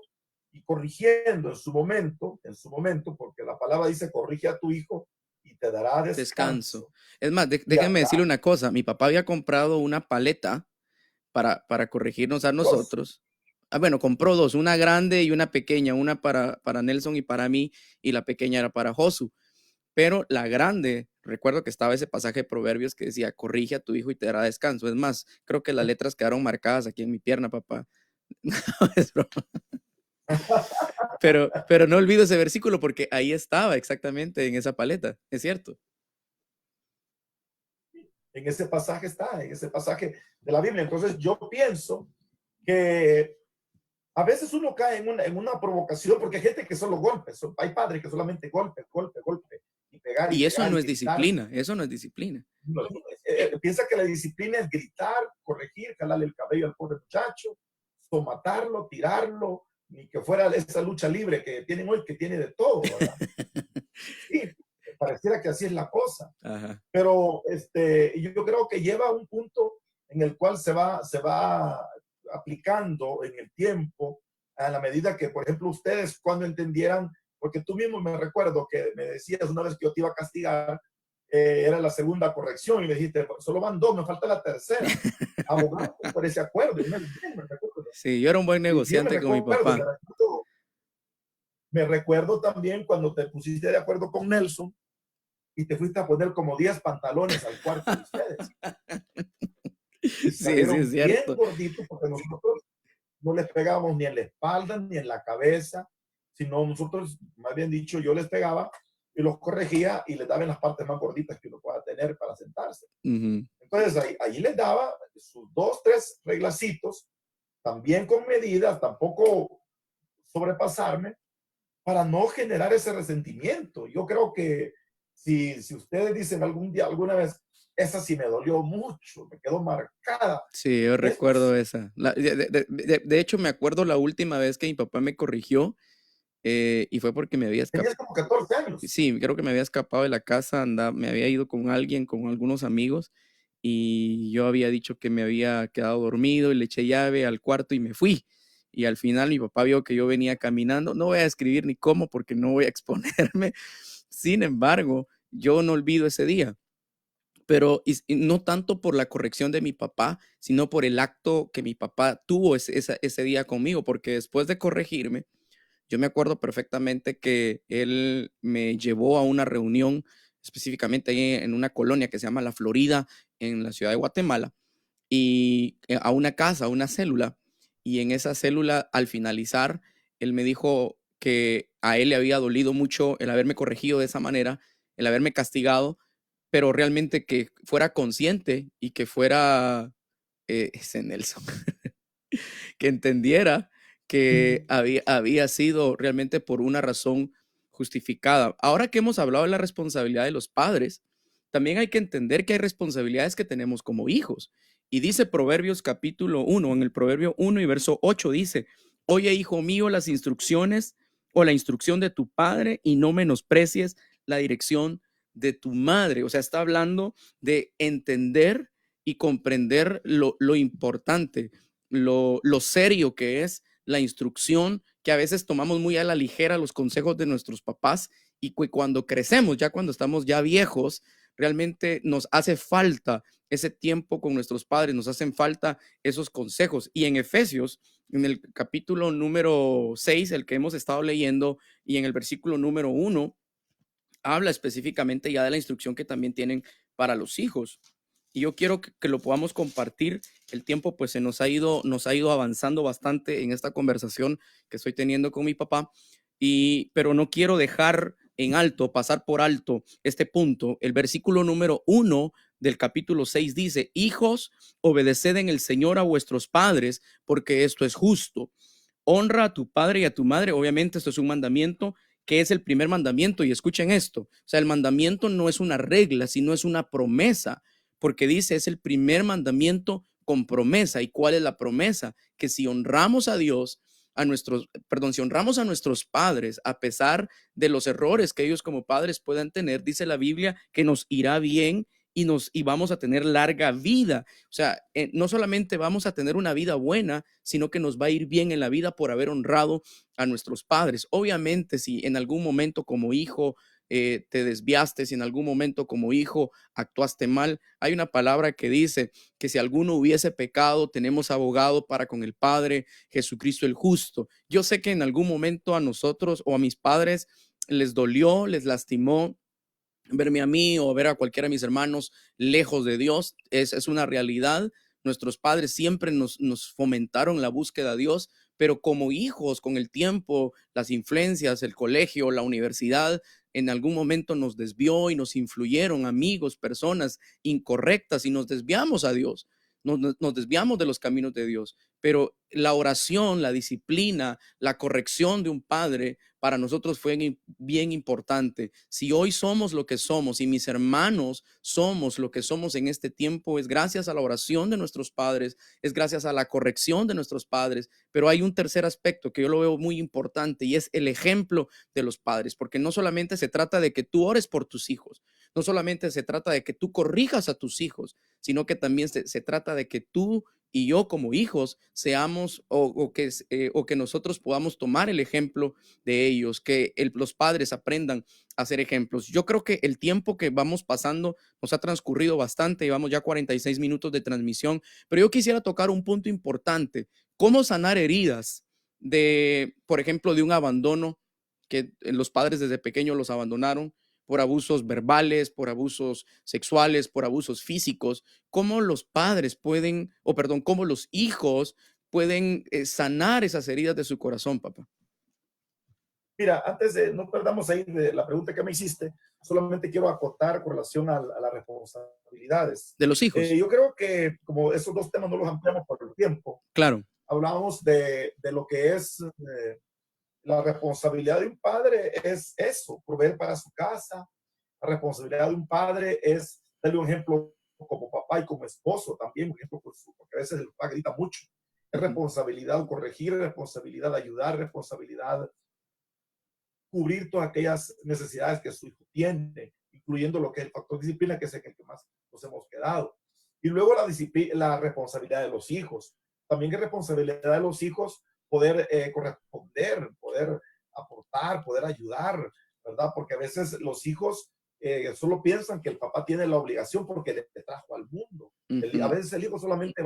[SPEAKER 1] y corrigiendo en su momento, porque la palabra dice, corrige a tu hijo y te dará
[SPEAKER 2] Descanso.
[SPEAKER 1] descanso.
[SPEAKER 2] Es más,
[SPEAKER 1] Y
[SPEAKER 2] déjeme
[SPEAKER 1] habrá
[SPEAKER 2] decirle una cosa. Mi papá había comprado una paleta para corregirnos a
[SPEAKER 1] dos.
[SPEAKER 2] nosotros. Bueno, compró dos, una grande y una pequeña, una para Nelson y para mí, y la pequeña era para Josu. Pero la grande, recuerdo que estaba ese pasaje de Proverbios que decía, corrige a tu hijo y te dará descanso. Es más, creo que las letras quedaron marcadas aquí en mi pierna, papá. No, es broma. Pero no olvido ese versículo porque ahí estaba exactamente en esa paleta, es cierto.
[SPEAKER 1] En ese pasaje está, en ese pasaje de la Biblia. Entonces yo pienso que a veces uno cae en una provocación porque hay gente que solo golpe, hay padres que solamente golpe, golpe, golpe, y
[SPEAKER 2] Y eso
[SPEAKER 1] pegar
[SPEAKER 2] no
[SPEAKER 1] y
[SPEAKER 2] es
[SPEAKER 1] gritar.
[SPEAKER 2] disciplina, eso no es disciplina.
[SPEAKER 1] No, piensa que la disciplina es gritar, corregir, jalarle el cabello al pobre muchacho, matarlo, tirarlo, ni que fuera esa lucha libre que tienen hoy, que tiene de todo, ¿verdad? Sí, pareciera que así es la cosa.
[SPEAKER 2] Ajá.
[SPEAKER 1] Pero yo creo que lleva a un punto en el cual se va aplicando en el tiempo a la medida que, por ejemplo, ustedes cuando entendieran, porque tú mismo me recuerdo que me decías una vez que yo te iba a castigar, era la segunda corrección y me dijiste, solo van dos, me falta la tercera. Abogado por ese acuerdo. Y me recuerdo.
[SPEAKER 2] Sí, yo era un buen
[SPEAKER 1] Y bien
[SPEAKER 2] negociante con mi papá.
[SPEAKER 1] me recuerdo también cuando te pusiste de acuerdo con Nelson y te fuiste a poner como 10 pantalones al cuarto de ustedes. Y
[SPEAKER 2] Sí, sí, es
[SPEAKER 1] salieron bien
[SPEAKER 2] cierto.
[SPEAKER 1] gorditos porque nosotros no les pegábamos ni en la espalda ni en la cabeza, sino nosotros, más bien dicho, yo les pegaba y los corregía y les daba en las partes más gorditas que uno pueda tener para sentarse.
[SPEAKER 2] Ujú.
[SPEAKER 1] Entonces ahí les daba sus 2, 3 reglacitos, también con medidas, tampoco sobrepasarme, para no generar ese resentimiento. Yo creo que si ustedes dicen algún día, alguna vez, esa sí me dolió mucho, me quedó marcada,
[SPEAKER 2] Sí, yo
[SPEAKER 1] es
[SPEAKER 2] recuerdo esa. De hecho, me acuerdo la última vez que mi papá me corrigió y fue porque me había escapado.
[SPEAKER 1] tenías como 14 años.
[SPEAKER 2] Sí, creo que me había escapado de la casa, me había ido con alguien, con algunos amigos, y yo había dicho que me había quedado dormido y le eché llave al cuarto y me fui. Y al final mi papá vio que yo venía caminando. No voy a escribir ni cómo porque no voy a exponerme. Sin embargo, yo no olvido ese día, pero y no tanto por la corrección de mi papá, sino por el acto que mi papá tuvo ese día conmigo, porque después de corregirme, yo me acuerdo perfectamente que él me llevó a una reunión, específicamente ahí en una colonia que se llama La Florida, en la ciudad de Guatemala, y a una casa, a una célula. Y en esa célula, al finalizar, él me dijo que a él le había dolido mucho el haberme corregido de esa manera, el haberme castigado, pero realmente que fuera consciente y que fuera ese Nelson, que entendiera que había sido realmente por una razón justificada. Ahora que hemos hablado de la responsabilidad de los padres, también hay que entender que hay responsabilidades que tenemos como hijos. Y dice Proverbios capítulo 1, en el Proverbio 1 y verso 8 dice, oye, hijo mío, las instrucciones o la instrucción de tu padre y no menosprecies la dirección de tu madre. O sea, está hablando de entender y comprender lo importante, lo serio que es la instrucción, que a veces tomamos muy a la ligera los consejos de nuestros papás y cuando crecemos, ya cuando estamos ya viejos, realmente nos hace falta ese tiempo con nuestros padres, nos hacen falta esos consejos. Y en Efesios, en el capítulo número 6, el que hemos estado leyendo, y en el versículo número 1, habla específicamente ya de la instrucción que también tienen para los hijos. Y yo quiero que lo podamos compartir. El tiempo pues nos ha ido avanzando bastante en esta conversación que estoy teniendo con mi papá, pero no quiero dejar en alto, pasar por alto este punto. El versículo número 1 del capítulo 6 dice: hijos, obedeced en el Señor a vuestros padres, porque esto es justo. Honra a tu padre y a tu madre. Obviamente esto es un mandamiento que es el primer mandamiento, y escuchen esto, o sea, el mandamiento no es una regla, sino es una promesa, porque dice, es el primer mandamiento con promesa. ¿Y cuál es la promesa? Que si honramos a Dios, si honramos a nuestros padres, a pesar de los errores que ellos como padres puedan tener, dice la Biblia que nos irá bien y vamos a tener larga vida. O sea, no solamente vamos a tener una vida buena, sino que nos va a ir bien en la vida por haber honrado a nuestros padres. Obviamente, si en algún momento como hijo te desviaste, si en algún momento como hijo actuaste mal, hay una palabra que dice que si alguno hubiese pecado, tenemos abogado para con el Padre, Jesucristo el justo. Yo sé que en algún momento a nosotros o a mis padres les dolió, les lastimó verme a mí o ver a cualquiera de mis hermanos lejos de Dios. Es una realidad. Nuestros padres siempre nos fomentaron la búsqueda de Dios, pero como hijos, con el tiempo, las influencias, el colegio, la universidad, en algún momento nos desvió y nos influyeron amigos, personas incorrectas, y nos desviamos a Dios. Nos desviamos de los caminos de Dios, pero la oración, la disciplina, la corrección de un padre para nosotros fue bien importante. Si hoy somos lo que somos y mis hermanos somos lo que somos en este tiempo, es gracias a la oración de nuestros padres, es gracias a la corrección de nuestros padres. Pero hay un tercer aspecto que yo lo veo muy importante, y es el ejemplo de los padres, porque no solamente se trata de que tú ores por tus hijos, no solamente se trata de que tú corrijas a tus hijos, sino que también se trata de que tú y yo como hijos seamos o que nosotros podamos tomar el ejemplo de ellos, que los padres aprendan a ser ejemplos. Yo creo que el tiempo que vamos pasando nos ha transcurrido bastante, llevamos ya 46 minutos de transmisión, pero yo quisiera tocar un punto importante: cómo sanar heridas por ejemplo, de un abandono, que los padres desde pequeños los abandonaron por abusos verbales, por abusos sexuales, por abusos físicos. Cómo los padres pueden, o perdón, cómo los hijos pueden sanar esas heridas de su corazón, papá.
[SPEAKER 1] Mira, antes de, no perdamos ahí de la pregunta que me hiciste, solamente quiero acotar con relación a las responsabilidades.
[SPEAKER 2] De los hijos.
[SPEAKER 1] Yo creo que como esos dos temas no los ampliamos por el tiempo,
[SPEAKER 2] Claro.
[SPEAKER 1] hablábamos de lo que es la responsabilidad de un padre es eso, proveer para su casa. La responsabilidad de un padre es darle un ejemplo como papá y como esposo también, un ejemplo porque a veces el papá grita mucho. Es responsabilidad corregir, responsabilidad ayudar, responsabilidad cubrir todas aquellas necesidades que su hijo tiene, incluyendo lo que es el factor disciplina, que es el que más nos hemos quedado. Y luego la responsabilidad de los hijos. También es responsabilidad de los hijos poder corresponder, poder aportar, poder ayudar, ¿verdad? Porque a veces los hijos solo piensan que el papá tiene la obligación porque le trajo al mundo. A veces el hijo solamente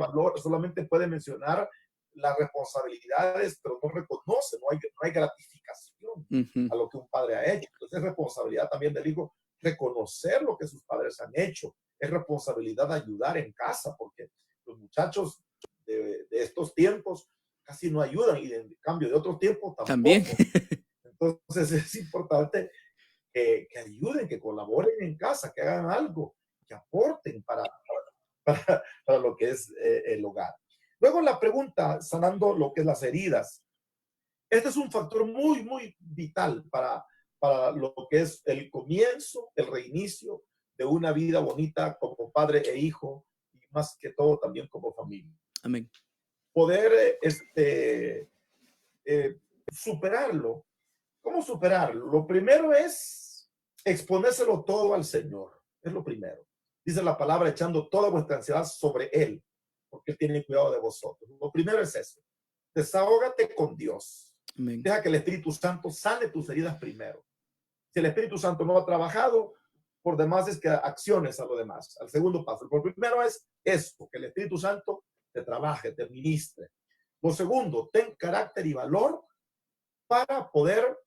[SPEAKER 1] puede mencionar las responsabilidades, pero no reconoce, no hay gratificación a lo que un padre ha hecho. Entonces es responsabilidad también del hijo reconocer lo que sus padres han hecho. Es responsabilidad ayudar en casa, porque los muchachos de estos tiempos casi no ayudan, y en cambio de otros tiempos tampoco.
[SPEAKER 2] También.
[SPEAKER 1] Entonces es importante que ayuden, que colaboren en casa, que hagan algo, que aporten para lo que es el hogar. Luego la pregunta, sanando lo que es las heridas. Este es un factor muy, muy vital para lo que es el comienzo, el reinicio de una vida bonita como padre e hijo, y más que todo también como familia.
[SPEAKER 2] Amén.
[SPEAKER 1] Poder superarlo. ¿Cómo superarlo? Lo primero es exponérselo todo al Señor. Es lo primero. Dice la palabra, echando toda vuestra ansiedad sobre Él, porque Él tiene cuidado de vosotros. Lo primero es eso. Desahógate con Dios.
[SPEAKER 2] Amén.
[SPEAKER 1] Deja que el Espíritu Santo sane tus heridas primero. Si el Espíritu Santo no ha trabajado, por demás es que acciones a lo demás, al segundo paso. Lo primero es esto, que el Espíritu Santo te trabaje, te ministre. Lo segundo, ten carácter y valor para poder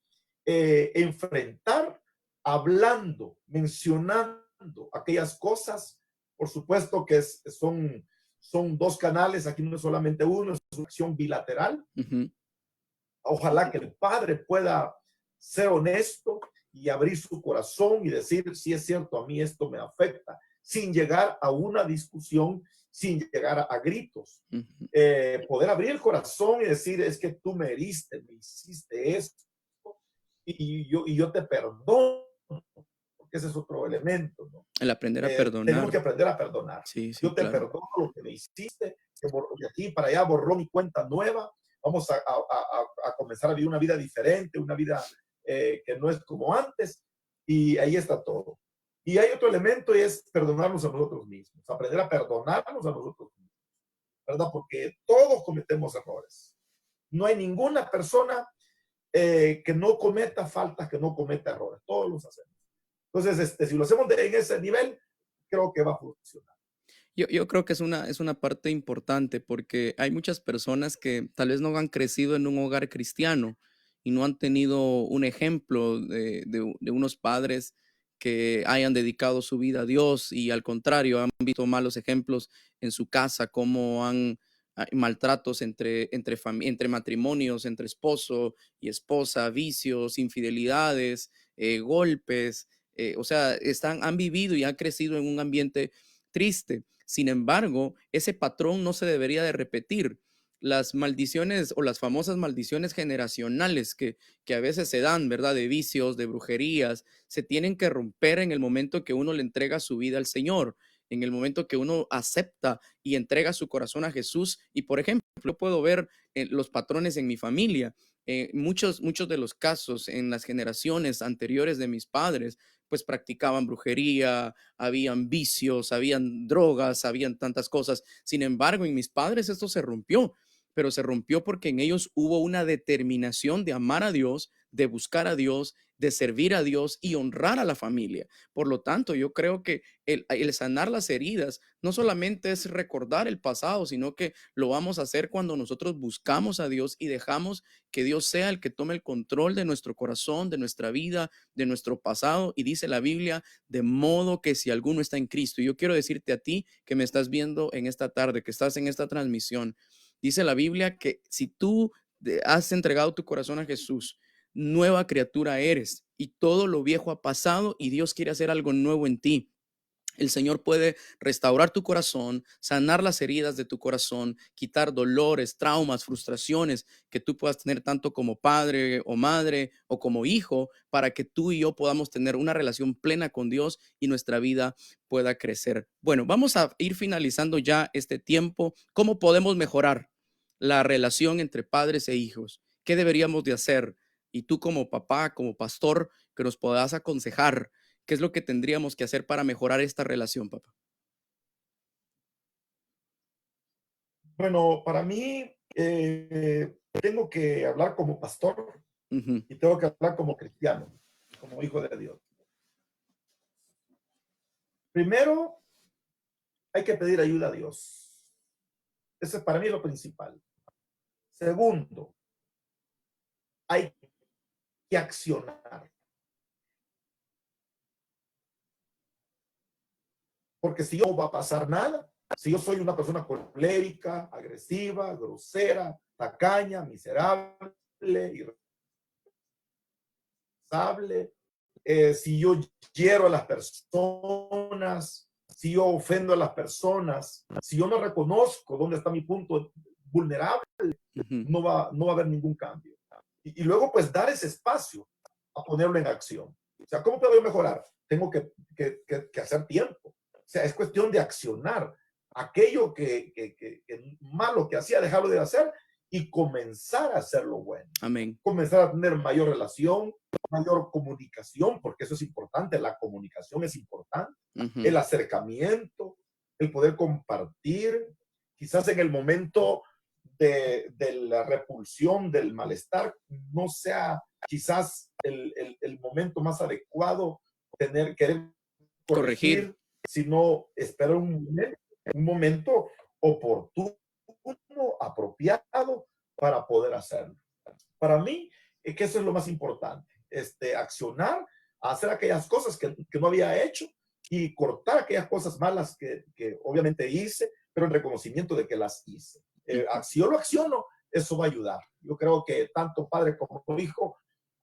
[SPEAKER 1] enfrentar hablando, mencionando aquellas cosas. Por supuesto que son dos canales, aquí no es solamente uno, es una acción bilateral. Ojalá que el padre pueda ser honesto y abrir su corazón y decir, si es cierto, a mí esto me afecta, sin llegar a una discusión, sin llegar a gritos. Poder abrir el corazón y decir, es que tú me heriste, me hiciste esto, y yo te perdono, porque ese es otro elemento, ¿no?
[SPEAKER 2] El aprender a
[SPEAKER 1] Tenemos que
[SPEAKER 2] perdonar.
[SPEAKER 1] aprender a perdonar.
[SPEAKER 2] Sí, sí,
[SPEAKER 1] Yo te
[SPEAKER 2] claro.
[SPEAKER 1] perdono lo que me hiciste, que de aquí para allá borró mi cuenta nueva, vamos a comenzar a vivir una vida diferente, una vida que no es como antes, y ahí está todo. Y hay otro elemento y es perdonarnos a nosotros mismos, aprender a perdonarnos a nosotros mismos, ¿verdad? Porque todos cometemos errores. No hay ninguna persona que no cometa faltas, que no cometa errores. Todos los hacemos. Entonces, si lo hacemos en ese nivel, creo que va a funcionar.
[SPEAKER 2] Yo creo que es una parte importante porque hay muchas personas que tal vez no han crecido en un hogar cristiano y no han tenido un ejemplo de unos padres que hayan dedicado su vida a Dios y al contrario, han visto malos ejemplos en su casa, como hay maltratos entre matrimonios, entre esposo y esposa, vicios, infidelidades, golpes, o sea, han vivido y han crecido en un ambiente triste. Sin embargo, ese patrón no se debería de repetir. Las maldiciones o las famosas maldiciones generacionales que a veces se dan, ¿verdad? De vicios, de brujerías, se tienen que romper en el momento que uno le entrega su vida al Señor, en el momento que uno acepta y entrega su corazón a Jesús. Y por ejemplo, yo puedo ver los patrones en mi familia. Muchos de los casos en las generaciones anteriores de mis padres, pues practicaban brujería, habían vicios, habían drogas, habían tantas cosas. Sin embargo, en mis padres esto se rompió, pero se rompió porque en ellos hubo una determinación de amar a Dios, de buscar a Dios, de servir a Dios y honrar a la familia. Por lo tanto, yo creo que el sanar las heridas no solamente es recordar el pasado, sino que lo vamos a hacer cuando nosotros buscamos a Dios y dejamos que Dios sea el que tome el control de nuestro corazón, de nuestra vida, de nuestro pasado. Y dice la Biblia, de modo que si alguno está en Cristo, y yo quiero decirte a ti que me estás viendo en esta tarde, que estás en esta transmisión, dice la Biblia que si tú has entregado tu corazón a Jesús, nueva criatura eres y todo lo viejo ha pasado y Dios quiere hacer algo nuevo en ti. El Señor puede restaurar tu corazón, sanar las heridas de tu corazón, quitar dolores, traumas, frustraciones que tú puedas tener tanto como padre o madre o como hijo, para que tú y yo podamos tener una relación plena con Dios y nuestra vida pueda crecer. Bueno, vamos a ir finalizando ya este tiempo. ¿Cómo podemos mejorar la relación entre padres e hijos? ¿Qué deberíamos de hacer? Y tú como papá, como pastor, que nos puedas aconsejar. ¿Qué es lo que tendríamos que hacer para mejorar esta relación, papá?
[SPEAKER 1] Bueno, para mí, tengo que hablar como pastor
[SPEAKER 2] Ujú.
[SPEAKER 1] y tengo que hablar como cristiano, como hijo de Dios. Primero, hay que pedir ayuda a Dios. Ese para mí es lo principal. Segundo, hay que accionar. Porque si yo no va a pasar nada, si yo soy una persona colérica, agresiva, grosera, tacaña, miserable, irresponsable, si yo hiero a las personas, si yo ofendo a las personas, si yo no reconozco dónde está mi punto vulnerable,
[SPEAKER 2] Ujú.
[SPEAKER 1] no va a haber ningún cambio. Y luego, pues, dar ese espacio a ponerlo en acción. O sea, ¿cómo puedo mejorar? Tengo que hacer tiempo. O sea, es cuestión de accionar aquello que malo que hacía, dejarlo de hacer y comenzar a hacerlo bueno.
[SPEAKER 2] Amén.
[SPEAKER 1] Comenzar a tener mayor relación, mayor comunicación, porque eso es importante, la comunicación es importante,
[SPEAKER 2] Ujú.
[SPEAKER 1] el acercamiento, el poder compartir, quizás en el momento de la repulsión, del malestar, no sea quizás el momento más adecuado querer
[SPEAKER 2] Corregir.
[SPEAKER 1] corregir, sino esperar un momento oportuno, apropiado para poder hacerlo. Para mí, que eso es lo más importante, accionar, a hacer aquellas cosas que no había hecho y cortar aquellas cosas malas que obviamente hice, pero en reconocimiento de que las hice.
[SPEAKER 2] Ujú.
[SPEAKER 1] Si yo lo acciono, eso va a ayudar. Yo creo que tanto padre como hijo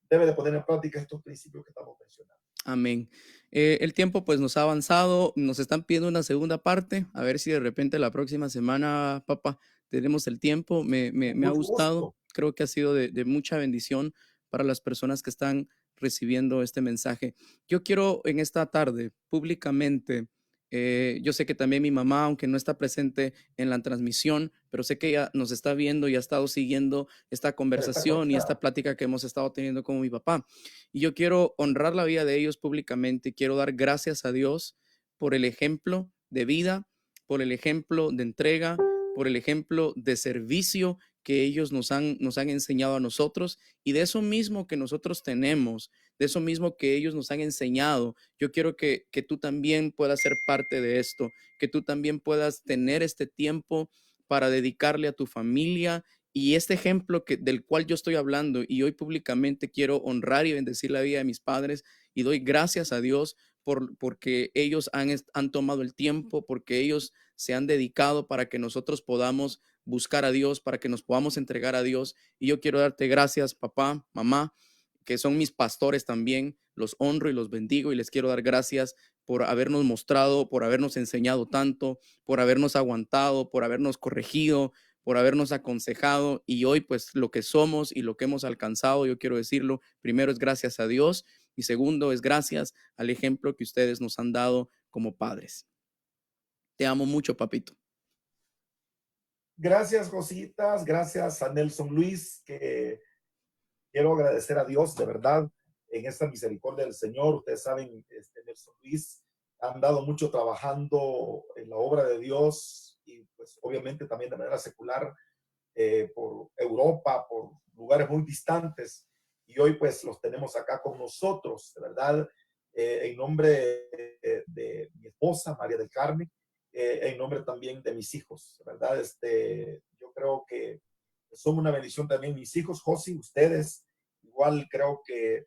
[SPEAKER 1] debe de poner en práctica estos principios que estamos mencionando.
[SPEAKER 2] Amén. El tiempo pues nos ha avanzado, nos están pidiendo una segunda parte, a ver si de repente la próxima semana, papá, tenemos el tiempo.
[SPEAKER 1] Con
[SPEAKER 2] Me ha
[SPEAKER 1] mucho
[SPEAKER 2] gustado,
[SPEAKER 1] gusto.
[SPEAKER 2] creo que ha sido de mucha bendición para las personas que están recibiendo este mensaje. Yo quiero en esta tarde públicamente, yo sé que también mi mamá, aunque no está presente en la transmisión, pero sé que ella nos está viendo y ha estado siguiendo esta
[SPEAKER 1] Está
[SPEAKER 2] conversación y esta
[SPEAKER 1] conectada.
[SPEAKER 2] plática que hemos estado teniendo con mi papá. Y yo quiero honrar la vida de ellos públicamente. Quiero dar gracias a Dios por el ejemplo de vida, por el ejemplo de entrega, por el ejemplo de servicio que ellos nos han enseñado a nosotros, y de eso mismo que nosotros tenemos, de eso mismo que ellos nos han enseñado. Yo quiero que tú también puedas ser parte de esto, que tú también puedas tener este tiempo para dedicarle a tu familia. Y este ejemplo del cual yo estoy hablando, y hoy públicamente quiero honrar y bendecir la vida de mis padres, y doy gracias a Dios porque ellos han tomado el tiempo, porque ellos se han dedicado para que nosotros podamos buscar a Dios, para que nos podamos entregar a Dios. Y yo quiero darte gracias, papá, mamá, que son mis pastores también. Los honro y los bendigo, y les quiero dar gracias por habernos mostrado, por habernos enseñado tanto, por habernos aguantado, por habernos corregido, por habernos aconsejado. Y hoy pues lo que somos y lo que hemos alcanzado, yo quiero decirlo, primero es gracias a Dios, y segundo es gracias al ejemplo que ustedes nos han dado como padres. Te amo mucho, papito.
[SPEAKER 1] Gracias, Jositas. Gracias a Nelson Luis, que quiero agradecer a Dios de verdad en esta misericordia del Señor. Ustedes saben, Nelson Luis ha andado mucho trabajando en la obra de Dios y pues obviamente también de manera secular por Europa, por lugares muy distantes. Y hoy pues los tenemos acá con nosotros, de verdad, en nombre de mi esposa, María del Carmen, en nombre también de mis hijos, de verdad, yo creo que son una bendición también mis hijos, Josi, ustedes, igual creo que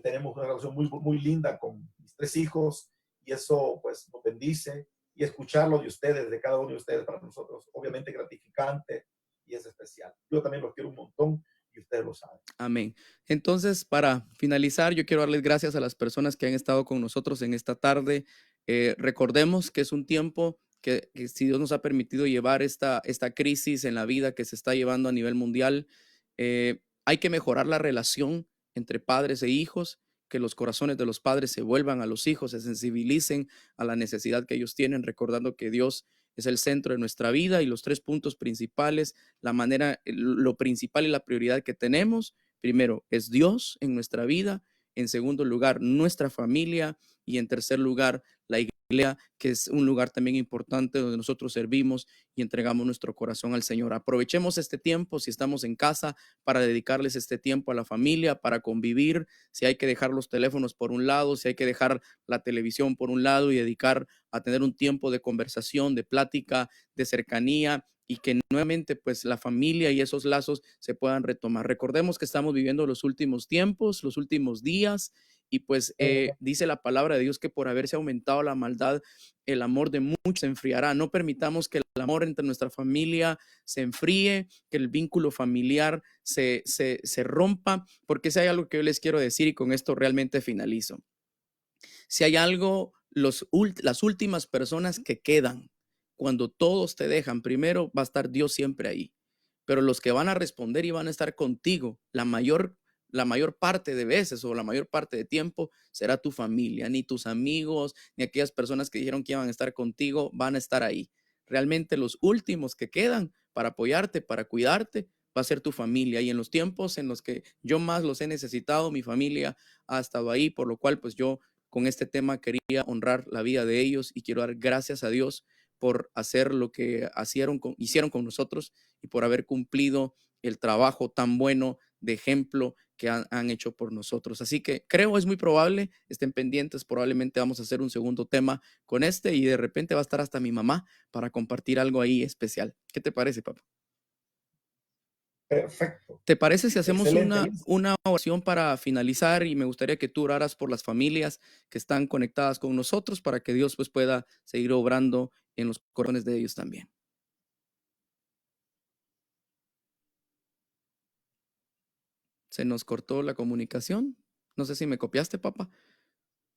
[SPEAKER 1] tenemos una relación muy linda con mis tres hijos y eso pues nos bendice y escucharlo de ustedes, de cada uno de ustedes, para nosotros, obviamente gratificante y es especial. Yo también los quiero un montón y ustedes lo saben.
[SPEAKER 2] Amén. Entonces, para finalizar, yo quiero darles gracias a las personas que han estado con nosotros en esta tarde. Recordemos que es un tiempo que si Dios nos ha permitido llevar esta crisis en la vida que se está llevando a nivel mundial, hay que mejorar la relación entre padres e hijos, que los corazones de los padres se vuelvan a los hijos, se sensibilicen a la necesidad que ellos tienen, recordando que Dios es el centro de nuestra vida, y los tres puntos principales, la manera, lo principal y la prioridad que tenemos. Primero, es Dios en nuestra vida. En segundo lugar, nuestra familia. Y en tercer lugar, la iglesia, que es un lugar también importante donde nosotros servimos y entregamos nuestro corazón al Señor. Aprovechemos este tiempo, si estamos en casa, para dedicarles este tiempo a la familia, para convivir. Si hay que dejar los teléfonos por un lado, si hay que dejar la televisión por un lado y dedicar a tener un tiempo de conversación, de plática, de cercanía, y que nuevamente pues la familia y esos lazos se puedan retomar. Recordemos que estamos viviendo los últimos tiempos, los últimos días, y pues dice la palabra de Dios que por haberse aumentado la maldad, el amor de muchos se enfriará. No permitamos que el amor entre nuestra familia se enfríe, que el vínculo familiar se rompa, porque si hay algo que yo les quiero decir, y con esto realmente finalizo. Si hay algo, las últimas personas que quedan cuando todos te dejan, primero va a estar Dios siempre ahí. Pero los que van a responder y van a estar contigo la mayor parte de veces, o la mayor parte de tiempo, será tu familia. Ni tus amigos, ni aquellas personas que dijeron que iban a estar contigo van a estar ahí. Realmente los últimos que quedan para apoyarte, para cuidarte, va a ser tu familia. Y en los tiempos en los que yo más los he necesitado, mi familia ha estado ahí, por lo cual pues yo con este tema quería honrar la vida de ellos, y quiero dar gracias a Dios por hacer lo que hicieron con nosotros, y por haber cumplido el trabajo tan bueno de ejemplo que han hecho por nosotros. Así que creo es muy probable, estén pendientes, probablemente vamos a hacer un segundo tema con y de repente va a estar hasta mi mamá para compartir algo ahí especial. ¿Qué te parece, papá?
[SPEAKER 1] Perfecto.
[SPEAKER 2] ¿Te parece si hacemos
[SPEAKER 1] Excelente, Luis.
[SPEAKER 2] una oración para finalizar? Y me gustaría que tú oraras por las familias que están conectadas con nosotros para que Dios pues pueda seguir obrando en los corazones de ellos también. Se nos cortó la comunicación. No sé si me copiaste, papá.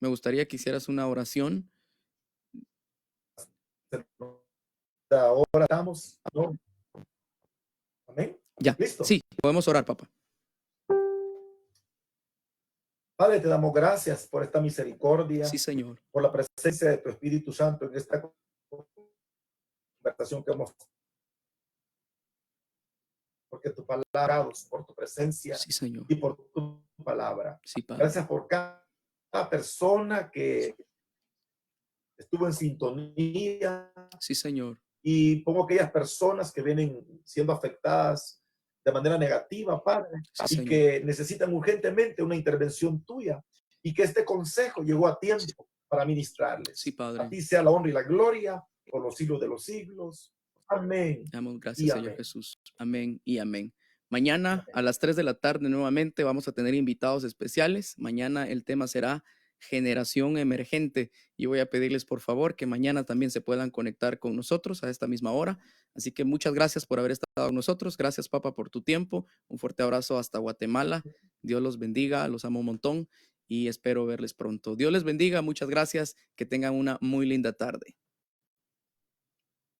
[SPEAKER 2] Me gustaría que hicieras una oración.
[SPEAKER 1] Ahora estamos. ¿No? Amén.
[SPEAKER 2] Ya,
[SPEAKER 1] Listo.
[SPEAKER 2] sí, podemos orar, papá.
[SPEAKER 1] Padre, te damos gracias por esta
[SPEAKER 2] Sí,
[SPEAKER 1] misericordia,
[SPEAKER 2] Señor.
[SPEAKER 1] por la presencia de tu Espíritu Santo en esta conversación que hemos, porque tu palabra, por tu presencia
[SPEAKER 2] Sí, Señor.
[SPEAKER 1] y por tu palabra.
[SPEAKER 2] Sí, Padre.
[SPEAKER 1] Gracias por cada persona que estuvo en sintonía,
[SPEAKER 2] Sí, Señor.
[SPEAKER 1] y pongo aquellas personas que vienen siendo afectadas de manera negativa, Padre,
[SPEAKER 2] Sí,
[SPEAKER 1] y
[SPEAKER 2] Señor.
[SPEAKER 1] que necesitan urgentemente una intervención tuya, y que este consejo llegó a tiempo para
[SPEAKER 2] Sí,
[SPEAKER 1] ministrarles.
[SPEAKER 2] Padre.
[SPEAKER 1] A ti sea la honra y la gloria por los siglos de los siglos. Amén
[SPEAKER 2] Damos gracias,
[SPEAKER 1] y
[SPEAKER 2] Señor
[SPEAKER 1] amén.
[SPEAKER 2] Jesús. Amén y amén. Mañana
[SPEAKER 1] Amén.
[SPEAKER 2] a las 3 de la tarde nuevamente vamos a tener invitados especiales. Mañana el tema será generación emergente y voy a pedirles por favor que mañana también se puedan conectar con nosotros a esta misma hora. Así que muchas gracias por haber estado con nosotros. Gracias, Papa, por tu tiempo. Un fuerte abrazo hasta Guatemala. Dios los bendiga, los amo un montón y espero verles pronto. Dios les bendiga, muchas gracias. Que tengan una muy linda tarde.